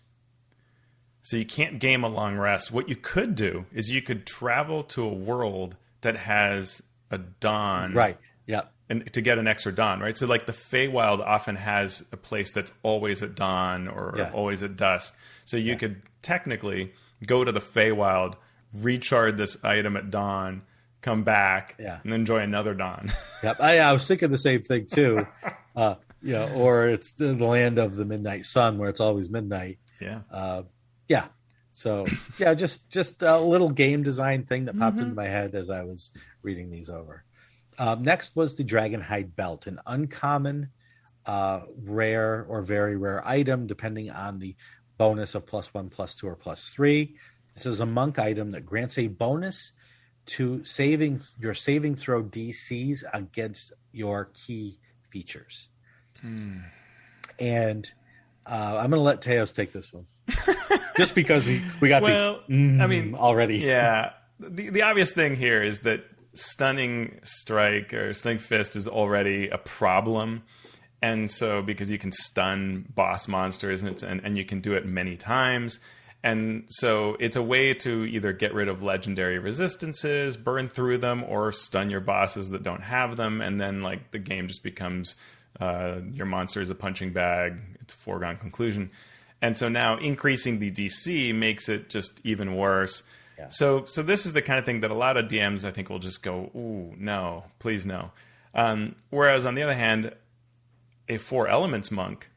So you can't game a long rest. What you could do is you could travel to a world that has a dawn. Right. Yeah. And to get an extra dawn, right? So like the Feywild often has a place that's always at dawn or always at dusk. So you could technically go to the Feywild, recharge this item at dawn, come back, and enjoy another dawn. Yep. I was thinking the same thing too. You know, or it's the land of the midnight sun where it's always midnight. Yeah. So just a little game design thing that popped into my head as I was reading these over. Next was the Dragonhide Belt, an uncommon, rare or very rare item, depending on the bonus of +1, +2, or +3. This is a monk item that grants a bonus to your saving throw DCs against your key features. And I'm going to let Teos take this one. Just because we got already. Yeah. The obvious thing here is that Stunning Strike or Stunning Fist is already a problem. And so because you can stun boss monsters and you can do it many times. And so it's a way to either get rid of legendary resistances, burn through them, or stun your bosses that don't have them. And then like the game just becomes your monster is a punching bag. It's a foregone conclusion. And so now increasing the DC makes it just even worse. Yeah. So this is the kind of thing that a lot of DMs, I think, will just go, ooh, no, please no. Whereas on the other hand, a 4 elements monk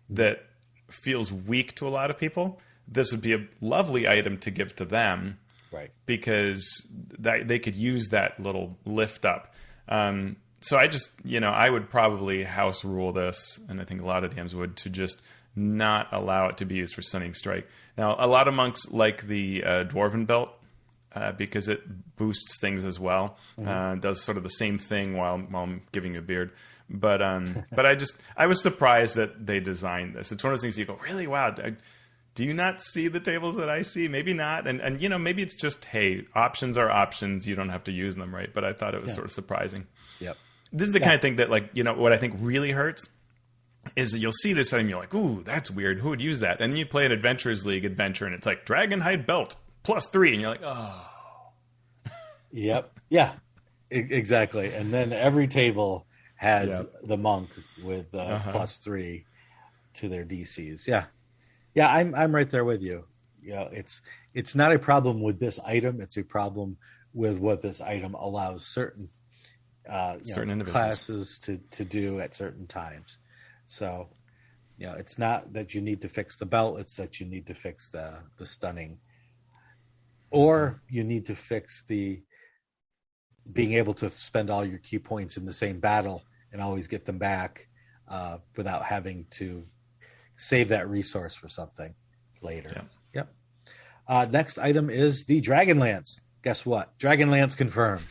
that feels weak to a lot of people, this would be a lovely item to give to them. Right. Because they could use that little lift up. So I would probably house rule this, and I think a lot of DMs would, to just not allow it to be used for Stunning Strike. Now, a lot of monks like the Dwarven Belt because it boosts things as well. Does sort of the same thing while I'm giving you a beard. But I was surprised that they designed this. It's one of those things you go, really? Wow. Do you not see the tables that I see? Maybe not. And maybe it's just, hey, options are options. You don't have to use them, right? But I thought it was sort of surprising. Yep. This is the kind of thing that, what I think really hurts is that you'll see this and you're like, ooh, that's weird. Who would use that? And you play an Adventurers League adventure and it's like Dragonhide Belt +3. And you're like, oh. Yep. Yeah, exactly. And then every table has the monk with +3 to their DCs. Yeah, I'm right there with you. It's not a problem with this item. It's a problem with what this item allows certain classes to do at certain times. So, it's not that you need to fix the belt. It's that you need to fix the stunning, or you need to fix the being able to spend all your key points in the same battle and always get them back without having to save that resource for something later. Yep. Next item is the Dragon Lance. Guess what? Dragon Lance confirmed.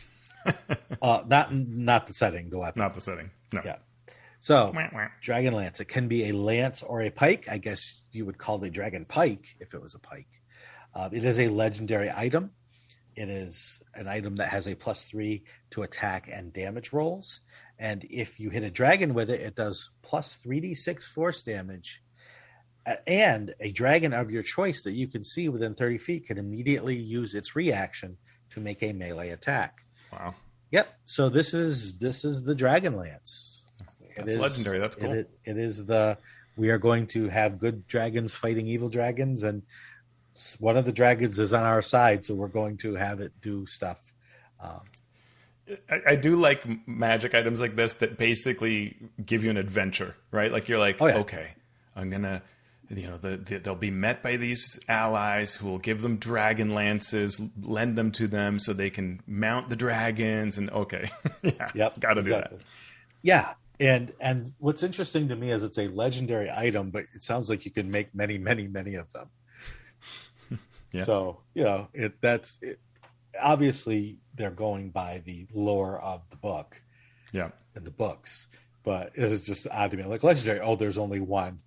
Not the setting, the weapon. Not the setting. No. Yeah. So, Dragon Lance. It can be a lance or a pike. I guess you would call it a Dragon Pike if it was a pike. It is a legendary item. It is an item that has a +3 to attack and damage rolls. And if you hit a dragon with it, it does +3d6 force damage. And a dragon of your choice that you can see within 30 feet can immediately use its reaction to make a melee attack. Wow. Yep. So this is the Dragon Lance. That's legendary. That's cool. It is we are going to have good dragons fighting evil dragons, and one of the dragons is on our side, so we're going to have it do stuff. I do like magic items like this that basically give you an adventure, right? Like you're like, okay, I'm gonna, they'll be met by these allies who will give them dragon lances, lend them to them so they can mount the dragons, and got to do that. Yeah, and what's interesting to me is it's a legendary item, but it sounds like you can make many, many, many of them. So, obviously they're going by the lore of the book and the books, but it was just odd to me. Like legendary, there's only one.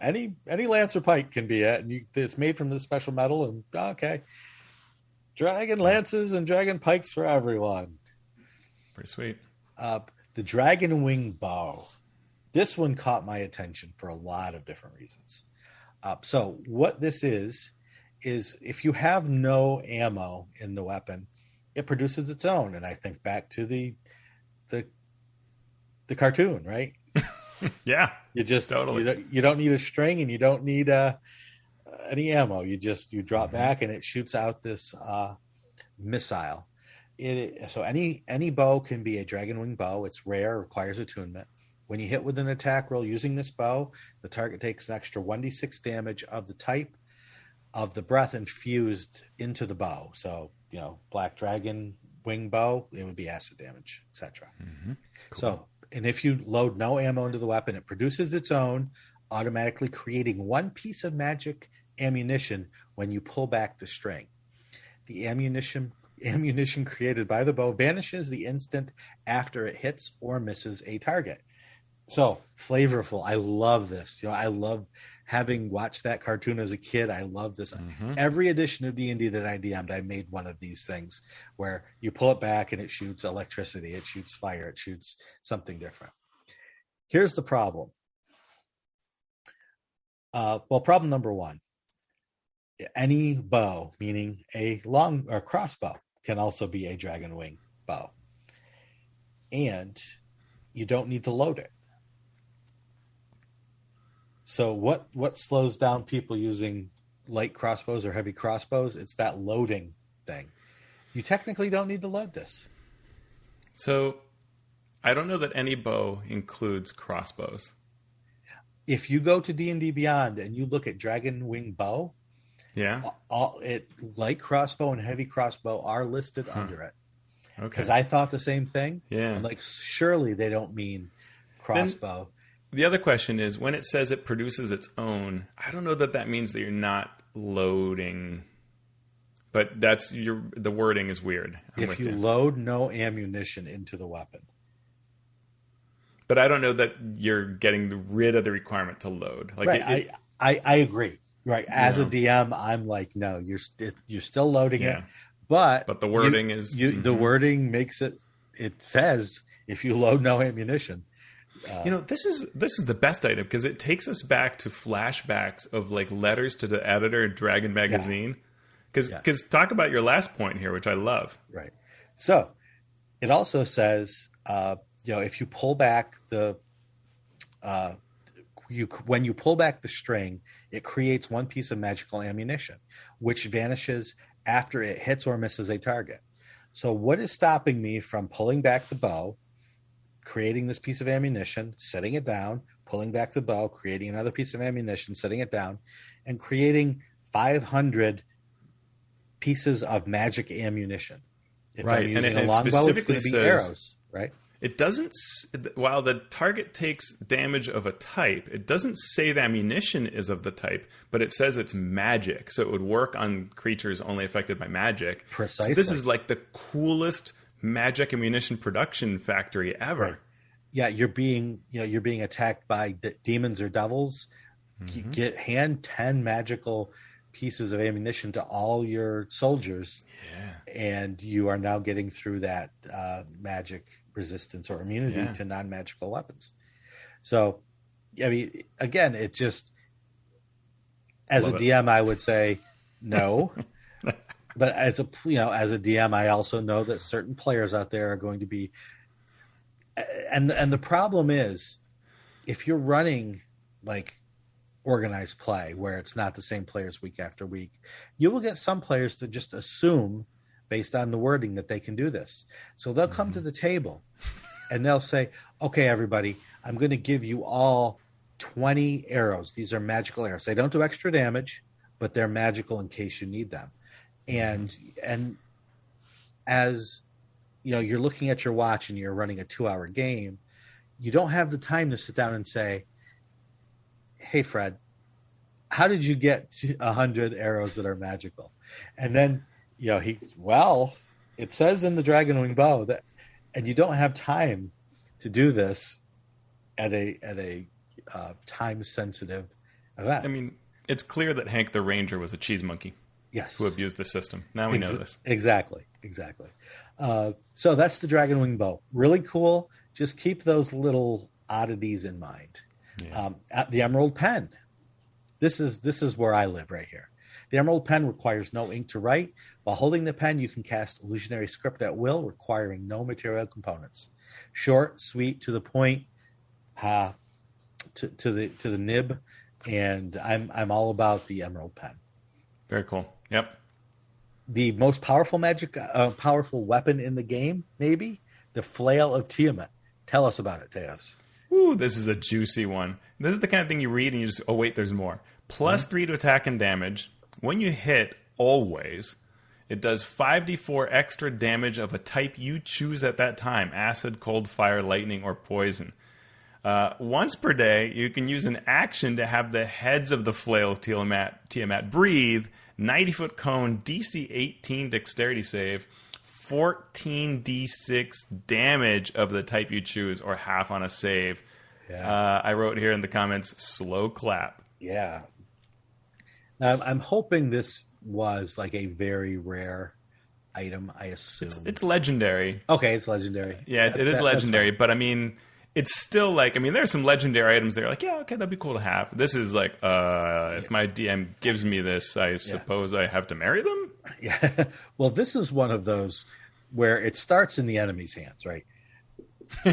Any lance or pike can be it, and it's made from this special metal, and dragon lances and dragon pikes for everyone. Pretty sweet. The dragon wing bow. This one caught my attention for a lot of different reasons. So what this is if you have no ammo in the weapon, it produces its own. And I think back to the cartoon, right? Yeah. You just totally. you don't need a string, and you don't need any ammo. You drop back, and it shoots out this missile. So any bow can be a dragon wing bow. It's rare, requires attunement. When you hit with an attack roll using this bow, the target takes an extra 1d6 damage of the type of the breath infused into the bow. So, black dragon wing bow, it would be acid damage, etc. Mm-hmm. Cool. So, and if you load no ammo into the weapon, it produces its own, automatically creating one piece of magic ammunition when you pull back the string. The ammunition created by the bow vanishes the instant after it hits or misses a target. So flavorful. I love this. I love having watched that cartoon as a kid. I love this. Mm-hmm. Every edition of D&D that I DM'd, I made one of these things where you pull it back and it shoots electricity, it shoots fire, it shoots something different. Here's the problem. Problem number one. Any bow, meaning a long or crossbow, can also be a dragon wing bow. And you don't need to load it. So what slows down people using light crossbows or heavy crossbows? It's that loading thing. You technically don't need to load this. So I don't know that any bow includes crossbows. If you go to D&D Beyond and you look at dragon wing bow, light crossbow and heavy crossbow are listed under it. Okay. Because I thought the same thing. Yeah. I'm like, surely they don't mean crossbow. The other question is, when it says it produces its own, I don't know that means that you're not loading, but the wording is weird. If you load no ammunition into the weapon. But I don't know that you're getting rid of the requirement to load. Like right. I agree. Right. As a DM, I'm like, no, you're still loading it. But the wording is... The wording makes it says, if you load no ammunition. This is the best item because it takes us back to flashbacks of like letters to the editor of Dragon Magazine. Because talk about your last point here, which I love. Right. So it also says if you pull back when you pull back the string, it creates one piece of magical ammunition, which vanishes after it hits or misses a target. So what is stopping me from pulling back the bow, creating this piece of ammunition, setting it down, pulling back the bow, creating another piece of ammunition, setting it down, and creating 500 pieces of magic ammunition? If I'm using a longbow, it's going to be arrows, right? It doesn't, while the target takes damage of a type, it doesn't say the ammunition is of the type, but it says it's magic. So it would work on creatures only affected by magic. Precisely. So this is like the coolest magic ammunition production factory ever. Right. Yeah, you're being attacked by demons or devils. Mm-hmm. Hand 10 magical pieces of ammunition to all your soldiers. Yeah. And you are now getting through that magic resistance or immunity to non-magical weapons. So, I mean, again, it just, as a DM, I would say no. But as a DM, I also know that certain players out there are going to be, and the problem is, if you're running like organized play where it's not the same players week after week, you will get some players to just assume, based on the wording, that they can do this. So they'll come to the table and they'll say, okay, everybody, I'm going to give you all 20 arrows. These are magical arrows. They don't do extra damage, but they're magical in case you need them. And as you're looking at your watch and you're running a 2-hour game, you don't have the time to sit down and say, hey, Fred, how did you get 100 arrows that are magical? And then, it says in the Dragon Wing Bow that, and you don't have time to do this at a time sensitive event. I mean, it's clear that Hank the Ranger was a cheese monkey. Yes. Who abused the system. Now we know this. Exactly. So that's the Dragon Wing Bow. Really cool. Just keep those little oddities in mind. Yeah. The Emerald Pen. This is where I live right here. The Emerald Pen requires no ink to write. While holding the pen, you can cast illusionary script at will, requiring no material components. Short, sweet, to the point, to the nib, and I'm all about the Emerald Pen. Very cool. Yep. The most powerful powerful weapon in the game, maybe the Flail of Tiamat. Tell us about it, Teos. Ooh, this is a juicy one. This is the kind of thing you read and you just, oh wait, there's more. Plus 3 to attack and damage. When you hit, always, it does 5d4 extra damage of a type you choose at that time: acid, cold, fire, lightning, or poison. Once per day, you can use an action to have the heads of the Flail of Tiamat breathe. 90-foot cone, DC 18 dexterity save, 14d6 damage of the type you choose, or half on a save. Yeah. I wrote here in the comments, slow clap. Yeah. Now, I'm hoping this was like a very rare item, I assume. It's legendary. Okay, it's legendary. Yeah, it is legendary, but I mean, it's still like, I mean, there's some legendary items that are like, yeah, okay, that'd be cool to have. This is like, if my DM gives me this, I suppose I have to marry them? Yeah. Well, this is one of those where it starts in the enemy's hands, right?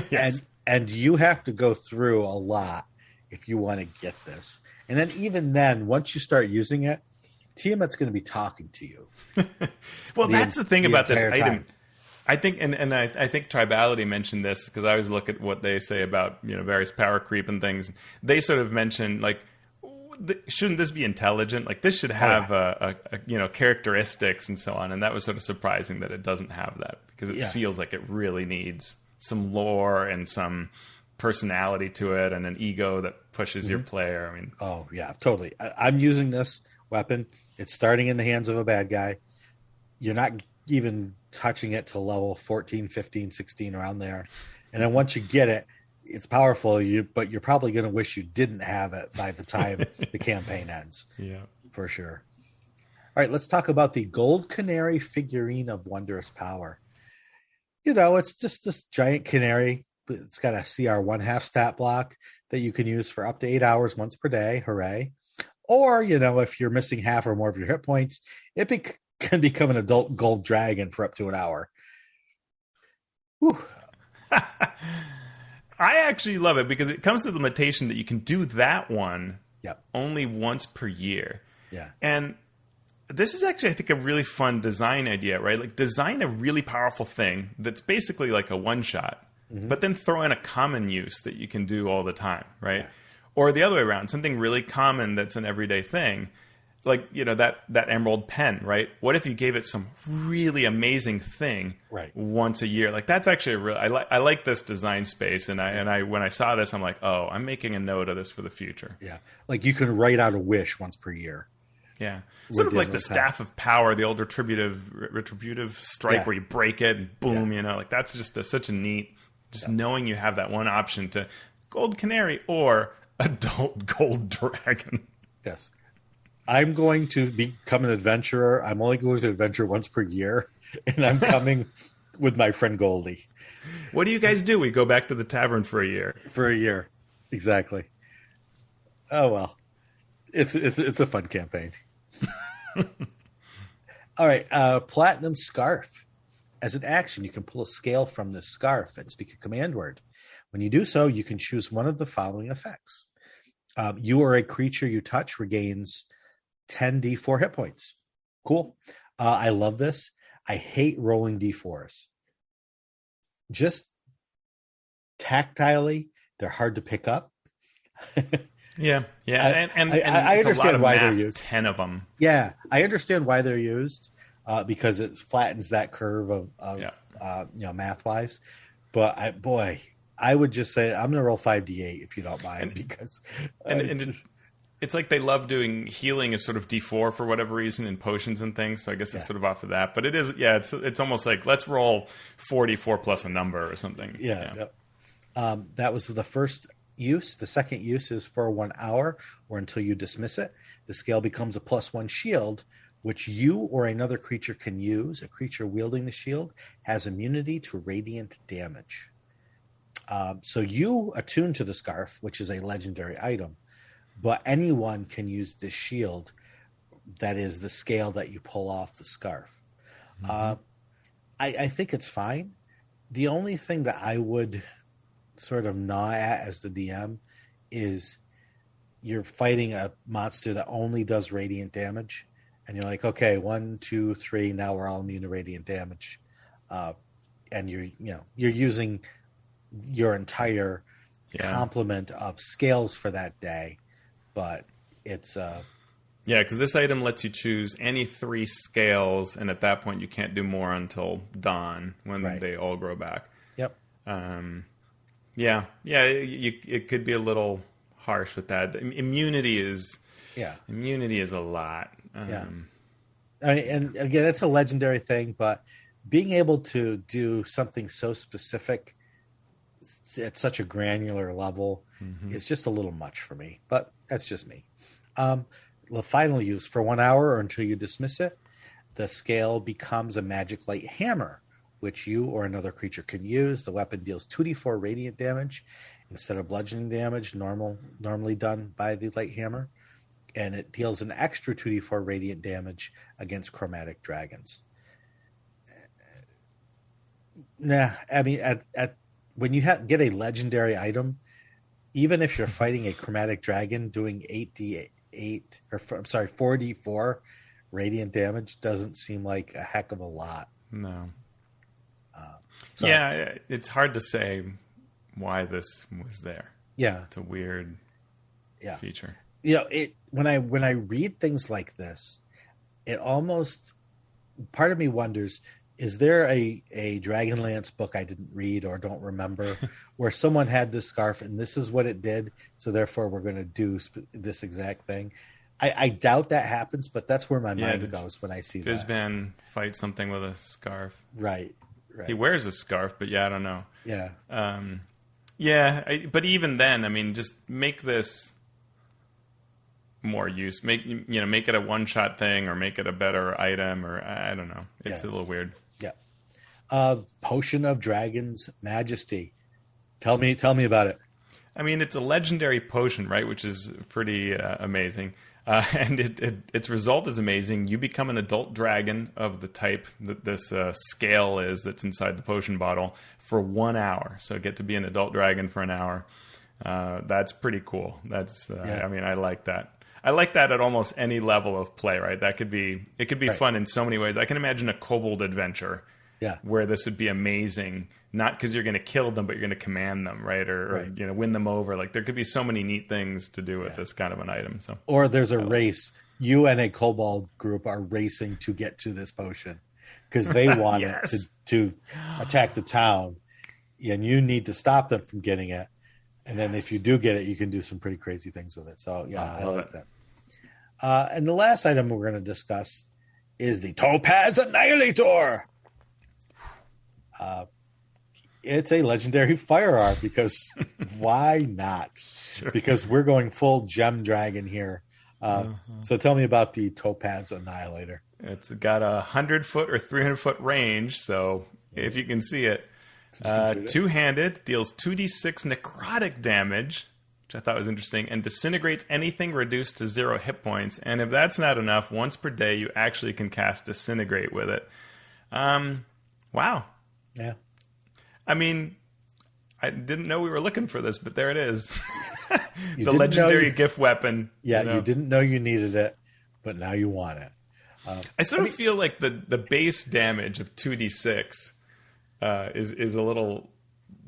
Yes. And you have to go through a lot if you want to get this. And then even then, once you start using it, Tiamat's going to be talking to you. Well, that's the thing about this item. I think, and I think Tribality mentioned this, because I always look at what they say about various power creep and things. They sort of mention, like, shouldn't this be intelligent? Like, this should have characteristics and so on. And that was sort of surprising that it doesn't have that, because it feels like it really needs some lore and some personality to it, and an ego that pushes your player. I mean, oh yeah, totally. I'm using this weapon. It's starting in the hands of a bad guy. You're not even touching it to level 14, 15, 16, around there. And then once you get it, it's powerful, but you're probably going to wish you didn't have it by the time the campaign ends. Yeah, for sure. All right, let's talk about the Gold Canary figurine of wondrous power. It's just this giant canary. It's got a CR 1/2 stat block that you can use for up to 8 hours once per day. Hooray. Or, if you're missing half or more of your hit points, it can become an adult gold dragon for up to an hour. Whew. I actually love it because it comes with the limitation that you can do that one Yep. only once per year. Yeah. And this is actually, I think, a really fun design idea, right? Like, design a really powerful thing that's basically like a one-shot, but then throw in a common use that you can do all the time, right? Yeah. Or the other way around, something really common that's an everyday thing. Like, that emerald pen, right? What if you gave it some really amazing thing Right. once a year? Like, that's actually I like this design space, and I when I saw this, I'm like, oh, I'm making a note of this for the future. Yeah. Like you can write out a wish once per year. Yeah, sort of like the Staff of Power, the old retributive strike, where you break it and boom, like that's just such a neat, knowing you have that one option to gold canary or adult gold dragon. Yes. I'm going to become an adventurer. I'm only going to adventure once per year, and I'm coming with my friend Goldie. What do you guys do? We go back to the tavern for a year. For a year. Exactly. Oh, well. It's a fun campaign. All right. Platinum Scarf. As an action, you can pull a scale from this scarf and speak a command word. When you do so, you can choose one of the following effects. You or a creature you touch regains 10d4 hit points. Cool. I love this. I hate rolling d4s. Just tactilely, they're hard to pick up. Yeah. And I understand why they're used. 10 of them. Yeah, I understand why they're used because it flattens that curve of math wise. But I would just say I'm going to roll 5d8 if you don't mind, because it's like they love doing healing as sort of D4 for whatever reason in potions and things. So I guess it's sort of off of that. But it is, it's almost like let's roll 44 plus a number or something. Yeah. Yep. That was the first use. The second use is for 1 hour or until you dismiss it. The scale becomes a +1 shield, which you or another creature can use. A creature wielding the shield has immunity to radiant damage. So you attune to the scarf, which is a legendary item. But anyone can use this shield. That is the scale that you pull off the scarf. I think it's fine. The only thing that I would sort of gnaw at as the DM is you're fighting a monster that only does radiant damage. And you're like, okay, 1, 2, 3, now we're all immune to radiant damage. And you're using your entire complement of scales for that day. But it's because this item lets you choose any 3 scales, and at that point you can't do more until dawn when they all grow back. Yep. It could be a little harsh with that. Immunity is a lot. I mean, and again, it's a legendary thing, but being able to do something so specific at such a granular level is just a little much for me. But that's just me. The final use for 1 hour or until you dismiss it, the scale becomes a magic light hammer, which you or another creature can use. The weapon deals 2d4 radiant damage instead of bludgeoning damage normally done by the light hammer, and it deals an extra 2d4 radiant damage against chromatic dragons. I mean, when you get a legendary item, even if you're fighting a chromatic dragon, doing 4d4 radiant damage doesn't seem like a heck of a lot. No. It's hard to say why this was there. Yeah, it's a weird feature. When I read things like this, it almost, part of me wonders, is there a Dragonlance book I didn't read or don't remember where someone had this scarf and this is what it did, so therefore we're going to do this exact thing? I doubt that happens, but that's where my mind goes when I see that. Fizban fights something with a scarf. Right. He wears a scarf, but I don't know. Yeah. But even then, I mean, just make this more use. Make it a one-shot thing, or make it a better item, or I don't know. It's a little weird. Yeah. Potion of Dragon's Majesty. Tell me about it. I mean, it's a legendary potion, right? Which is pretty amazing. And its result is amazing. You become an adult dragon of the type that this scale is that's inside the potion bottle for 1 hour. So get to be an adult dragon for an hour. That's pretty cool. That's I mean, I like that. I like that at almost any level of play, right? It could be fun in so many ways. I can imagine a kobold adventure where this would be amazing, not because you're going to kill them, but you're going to command them, right? Or win them over. Like, there could be so many neat things to do with this kind of an item. So, or there's a race. You and a kobold group are racing to get to this potion because they want it to attack the town, and you need to stop them from getting it. And then if you do get it, you can do some pretty crazy things with it. So, I like that. And the last item we're going to discuss is the Topaz Annihilator. It's a legendary firearm because why not? Sure. Because we're going full gem dragon here. So tell me about the Topaz Annihilator. It's got a 100-foot or 300-foot range. So if you can see it, two-handed, deals 2d6 necrotic damage, which I thought was interesting, and disintegrates anything reduced to 0 hit points. And if that's not enough, once per day you actually can cast Disintegrate with it. Wow. Yeah. I mean, I didn't know we were looking for this, but there it is. The legendary gift weapon. Yeah, you didn't know you needed it, but now you want it. I sort of feel like the base damage of 2d6 is a little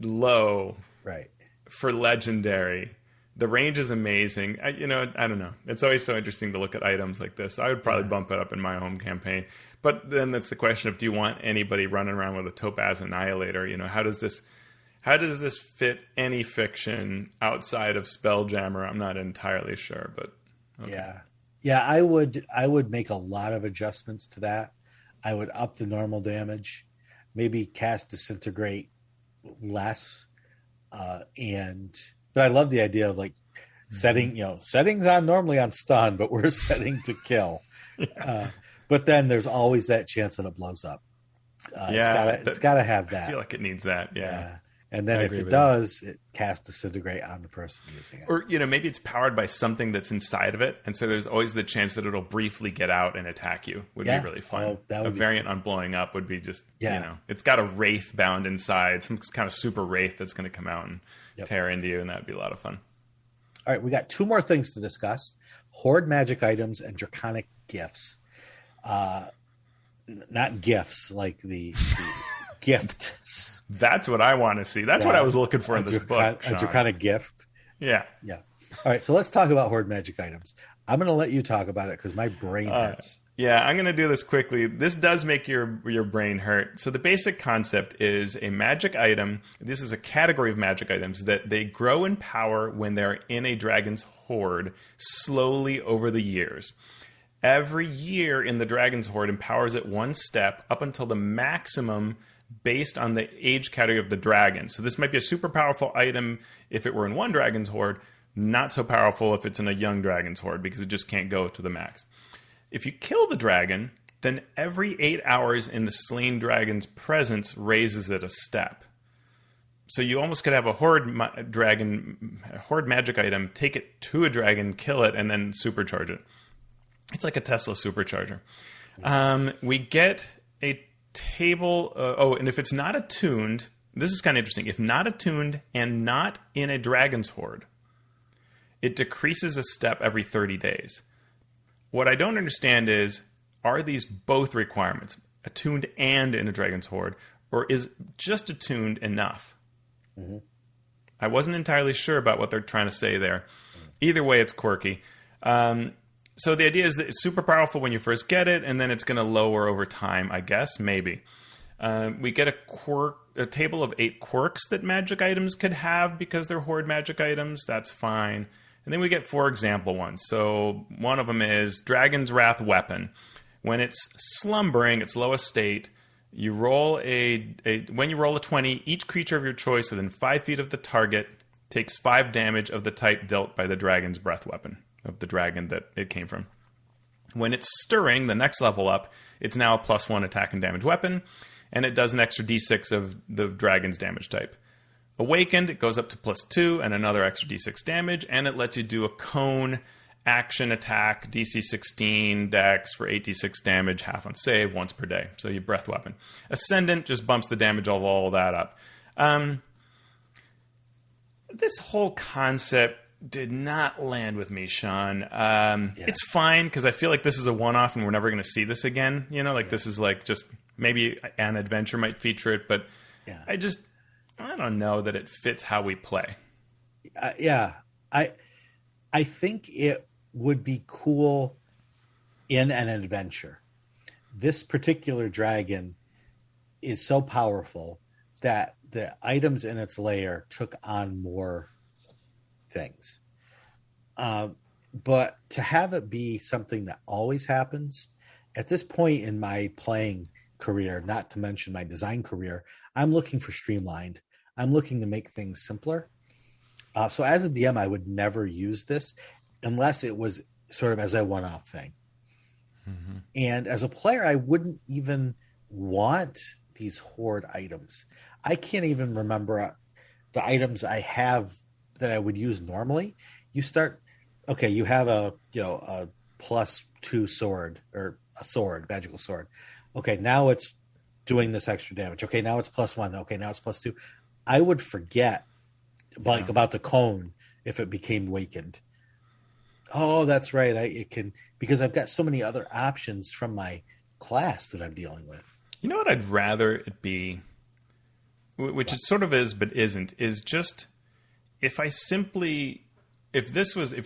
low, right, for legendary. The range is amazing. I don't know. It's always so interesting to look at items like this. I would probably bump it up in my home campaign. But then that's the question of, do you want anybody running around with a Topaz Annihilator? How does this fit any fiction outside of Spelljammer? I'm not entirely sure, but okay. Yeah, I would make a lot of adjustments to that. I would up the normal damage, maybe cast Disintegrate less, but I love the idea of like settings on normally on stun, but we're setting to kill. But then there's always that chance that it blows up. It's got to have that. I feel like it needs that. Yeah. And then if it does, it casts Disintegrate on the person using it. Or, maybe it's powered by something that's inside of it. And so there's always the chance that it'll briefly get out and attack you. Would be really fun. A variant on blowing up would be just, it's got a wraith bound inside, some kind of super wraith that's going to come out and tear into you. And that'd be a lot of fun. All right. We got 2 more things to discuss: Horde magic items and draconic gifts. Not gifts like the gifts. That's what I want to see. That's what I was looking for in this book, Sean. A draconic gift. Yeah. All right, so let's talk about Horde magic items. I'm going to let you talk about it because my brain hurts. Yeah, I'm going to do this quickly. This does make your brain hurt. So the basic concept is a magic item. This is a category of magic items that they grow in power when they're in a dragon's horde slowly over the years. Every year in the Dragon's Horde empowers it 1 step up until the maximum based on the age category of the dragon. So this might be a super powerful item if it were in one Dragon's Horde, not so powerful if it's in a young Dragon's Horde because it just can't go to the max. If you kill the dragon, then every 8 hours in the slain dragon's presence raises it a step. So you almost could have a horde magic item, take it to a dragon, kill it, and then supercharge it. It's like a Tesla supercharger. We get a table. And if it's not attuned, this is kind of interesting. If not attuned and not in a dragon's horde, it decreases a step every 30 days. What I don't understand is, are these both requirements, attuned and in a dragon's horde, or is just attuned enough? Mm-hmm. I wasn't entirely sure about what they're trying to say there. Either way, it's quirky. So the idea is that it's super powerful when you first get it, and then it's going to lower over time, I guess, maybe. We get a table of 8 quirks that magic items could have because they're horde magic items. That's fine. And then we get 4 example ones. So one of them is Dragon's Wrath Weapon. When it's slumbering, its lowest state, you roll when you roll a 20, each creature of your choice within 5 feet of the target takes 5 damage of the type dealt by the dragon's breath weapon, of the dragon that it came from. When it's stirring, the next level up, it's now a +1 attack and damage weapon, and it does an extra d6 of the dragon's damage type. Awakened, it goes up to +2 and another extra d6 damage, and it lets you do a cone action attack, DC 16 dex for 8d6 damage, half on save, once per day. So your breath weapon. Ascendant just bumps the damage of all that up. This whole concept did not land with me, Sean. It's fine because I feel like this is a one-off and we're never going to see this again. You know, like this is like just maybe an adventure might feature it, but I don't know that it fits how we play. I think it would be cool in an adventure. This particular dragon is so powerful that the items in its lair took on more things. But to have it be something that always happens, at this point in my playing career, not to mention my design career, I'm looking for streamlined. I'm looking to make things simpler. So as a DM, I would never use this unless it was sort of as a one-off thing. Mm-hmm. And as a player, I wouldn't even want these horde items. I can't even remember the items I have that I would use normally. You have a +2 sword or a sword, magical sword. Okay, now it's doing this extra damage. Okay, now it's +1. Okay, now it's +2. I would forget about the cone if it became wakened. Oh, that's right. It can, because I've got so many other options from my class that I'm dealing with. You know what I'd rather it be, which it sort of is but isn't, is just if you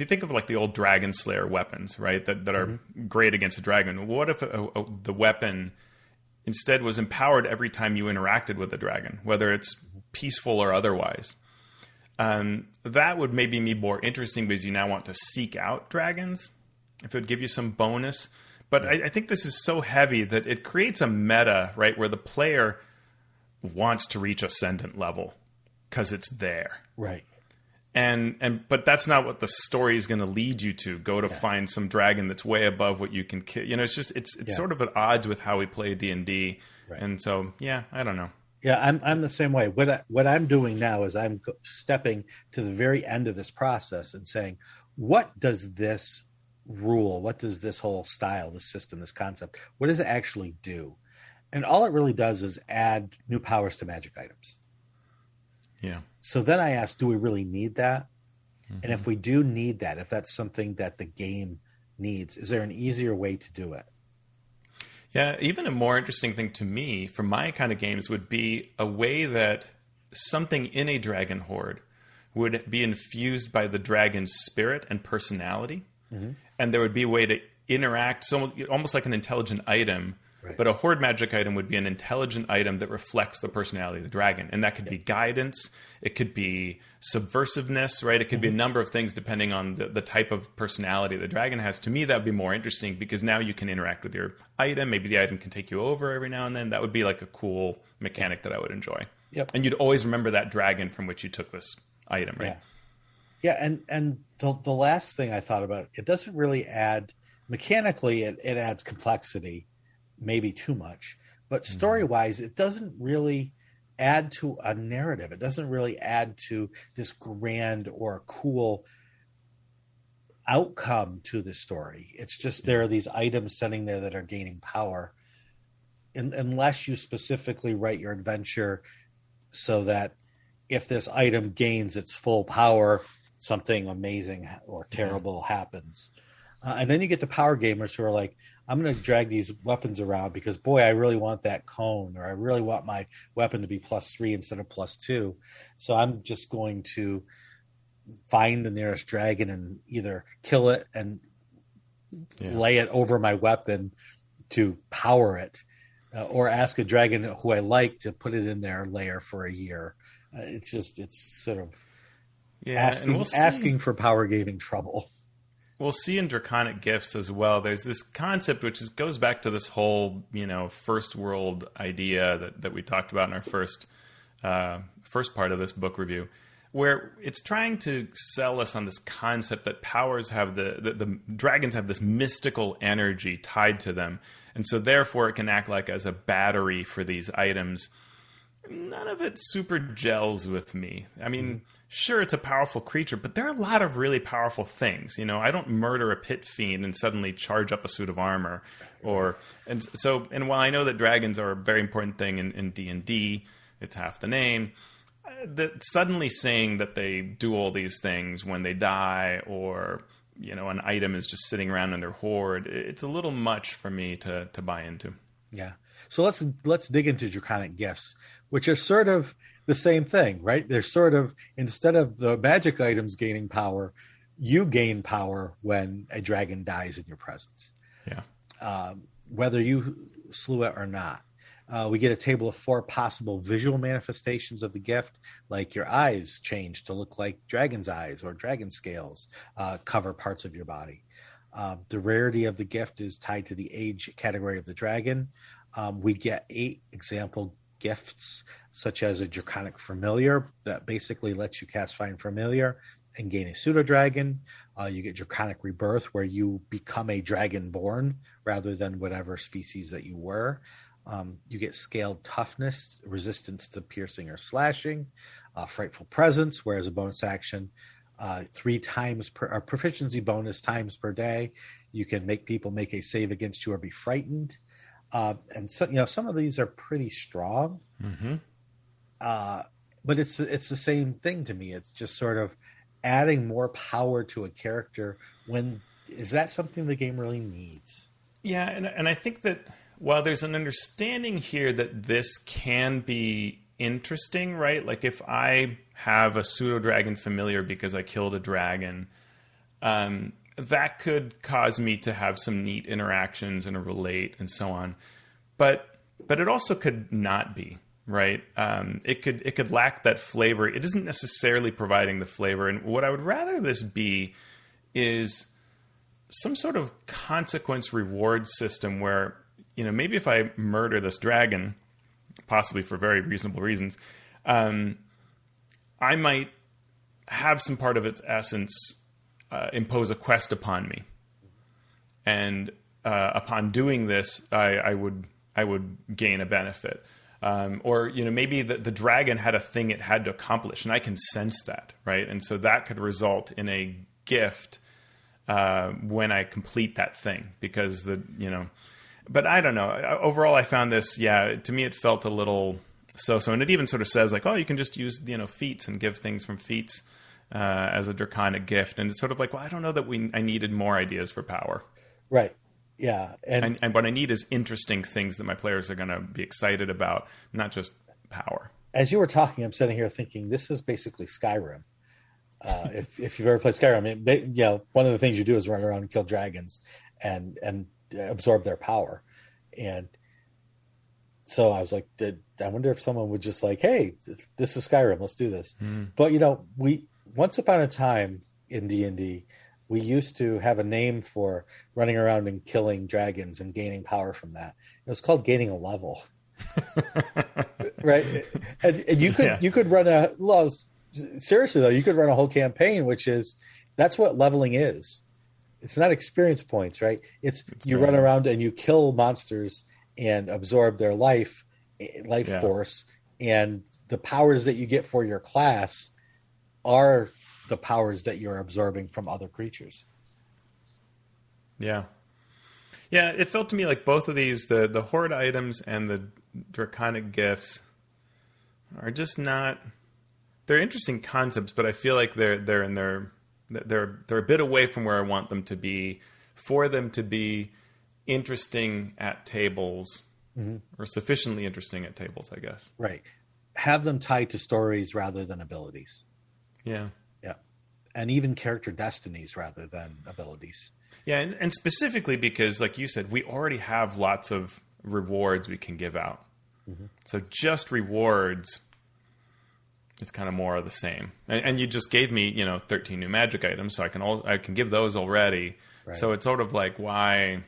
think of like the old Dragon Slayer weapons, right, that are great against a dragon, what if the weapon instead was empowered every time you interacted with a dragon, whether it's peaceful or otherwise? That would maybe be more interesting because you now want to seek out dragons, if it would give you some bonus. But I think this is so heavy that it creates a meta, right, where the player wants to reach ascendant level because it's there. Right. But that's not what the story is going to lead you to. Go to find some dragon that's way above what you can kill. You know, it's sort of at odds with how we play D&D. Right. And so, I don't know. Yeah, I'm the same way. What I'm doing now is I'm stepping to the very end of this process and saying, what does this rule, what does this whole style, this system, this concept, what does it actually do? And all it really does is add new powers to magic items. Yeah. So then I asked, do we really need that? Mm-hmm. And if we do need that, if that's something that the game needs, is there an easier way to do it? Yeah, even a more interesting thing to me for my kind of games would be a way that something in a dragon horde would be infused by the dragon's spirit and personality. Mm-hmm. And there would be a way to interact, almost like an intelligent item. Right. But a horde magic item would be an intelligent item that reflects the personality of the dragon. And that could be guidance. It could be subversiveness, right? It could be a number of things depending on the type of personality the dragon has. To me, that would be more interesting because now you can interact with your item. Maybe the item can take you over every now and then. That would be like a cool mechanic that I would enjoy. Yep. And you'd always remember that dragon from which you took this item, right? Yeah, and the last thing I thought about, it doesn't really add, mechanically it adds complexity, maybe too much, but story-wise, it doesn't really add to a narrative. It doesn't really add to this grand or cool outcome to the story. It's just there are these items sitting there that are gaining power, unless you specifically write your adventure so that if this item gains its full power, something amazing or terrible happens. And then you get the power gamers who are like, I'm going to drag these weapons around because, boy, I really want that cone, or I really want my weapon to be +3 instead of +2. So I'm just going to find the nearest dragon and either kill it and lay it over my weapon to power it, or ask a dragon who I like to put it in their lair for a year. It's sort of asking for power gaming trouble. We'll see in Draconic Gifts as well. There's this concept which goes back to this whole, first world idea that we talked about in our first part of this book review, where it's trying to sell us on this concept that powers have the dragons have this mystical energy tied to them, and so therefore it can act like as a battery for these items. none of it super gels with me. I mean, sure, it's a powerful creature, but there are a lot of really powerful things. You know, I don't murder a pit fiend and suddenly charge up a suit of armor. And while I know that dragons are a very important thing in D&D, it's half the name, that suddenly saying that they do all these things when they die, or, you know, an item is just sitting around in their hoard, it's a little much for me to buy into. Yeah. So let's dig into draconic gifts, which are sort of the same thing, right? They're sort of, instead of the magic items gaining power, you gain power when a dragon dies in your presence. Yeah. Whether you slew it or not. We get a table of 4 possible visual manifestations of the gift, like your eyes change to look like dragon's eyes, or dragon scales cover parts of your body. The rarity of the gift is tied to the age category of the dragon. We get 8 example gifts, such as a draconic familiar that basically lets you cast Find Familiar and gain a pseudo dragon. You get draconic rebirth, where you become a dragonborn rather than whatever species that you were. You get scaled toughness, resistance to piercing or slashing, frightful presence, whereas a bonus action, 3 times per proficiency bonus times per day, you can make people make a save against you or be frightened. And so, you know, some of these are pretty strong, but it's the same thing to me. It's just sort of adding more power to a character. Is that something the game really needs? Yeah, and I think that while there's an understanding here that this can be interesting, right? Like if I have a pseudo dragon familiar because I killed a dragon, that could cause me to have some neat interactions and relate and so on. But it also could not be, right? It could lack that flavor. It isn't necessarily providing the flavor. And what I would rather this be is some sort of consequence reward system where, you know, maybe if I murder this dragon, possibly for very reasonable reasons, I might have some part of its essence impose a quest upon me, and upon doing this, I would gain a benefit, or, you know, maybe the dragon had a thing it had to accomplish, and I can sense that, right? And so that could result in a gift when I complete that thing, because But I don't know. Overall, I found this, to me, it felt a little so-so. And it even sort of says, like, oh, you can just use, feats and give things from feats as a draconic gift. And it's sort of like, well, I don't know that I needed more ideas for power. Right. Yeah. And what I need is interesting things that my players are going to be excited about, not just power. As you were talking, I'm sitting here thinking, this is basically Skyrim. If you've ever played Skyrim, one of the things you do is run around and kill dragons and absorb their power. And so I was like, I wonder if someone would just like, hey, this is Skyrim, let's do this. But we once upon a time in D&D, we used to have a name for running around and killing dragons and gaining power from that. It was called gaining a level. Right? And you could run seriously though, you could run a whole campaign, that's what leveling is. It's not experience points, right? It's you run around and you kill monsters and absorb their life force, and the powers that you get for your class are the powers that you're absorbing from other creatures. Yeah. Yeah, it felt to me like both of these, the horde items and the draconic gifts, are just not... They're interesting concepts, but I feel like they're a bit away from where I want them to be, for them to be interesting at tables, or sufficiently interesting at tables, I guess. Right. Have them tied to stories rather than abilities. Yeah. Yeah. And even character destinies rather than abilities. Yeah, and specifically because, like you said, we already have lots of rewards we can give out. So just rewards... It's kind of more of the same, and you just gave me 13 new magic items, so I can give those already. Right. So it's sort of like, why?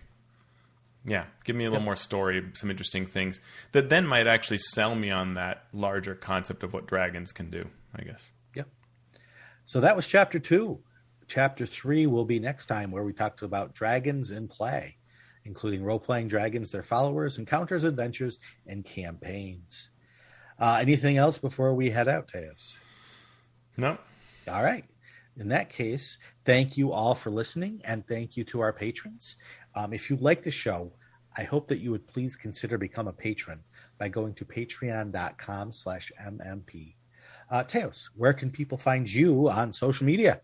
Yeah, give me a little more story, some interesting things that then might actually sell me on that larger concept of what dragons can do, I guess. Yep. So that was chapter 2. Chapter 3 will be next time, where we talked about dragons in play, including role-playing dragons, their followers, encounters, adventures, and campaigns. Anything else before we head out, Teos? No. All right. In that case, thank you all for listening, and thank you to our patrons. If you like the show, I hope that you would please consider become a patron by going to patreon.com/MMP. Teos, where can people find you on social media?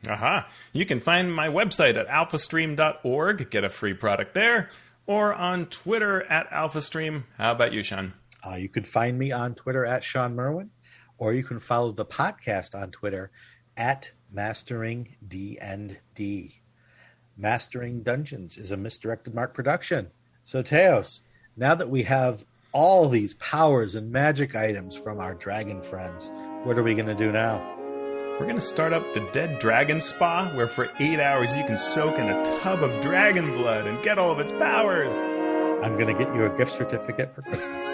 Aha. You can find my website at alphastream.org, get a free product there, or on Twitter at alphastream. How about you, Sean? You can find me on Twitter at Sean Merwin, or you can follow the podcast on Twitter at Mastering D&D. Mastering Dungeons is a Misdirected Mark production. So, Teos, now that we have all these powers and magic items from our dragon friends, what are we going to do now? We're going to start up the Dead Dragon Spa, where for 8 hours you can soak in a tub of dragon blood and get all of its powers. I'm going to get you a gift certificate for Christmas.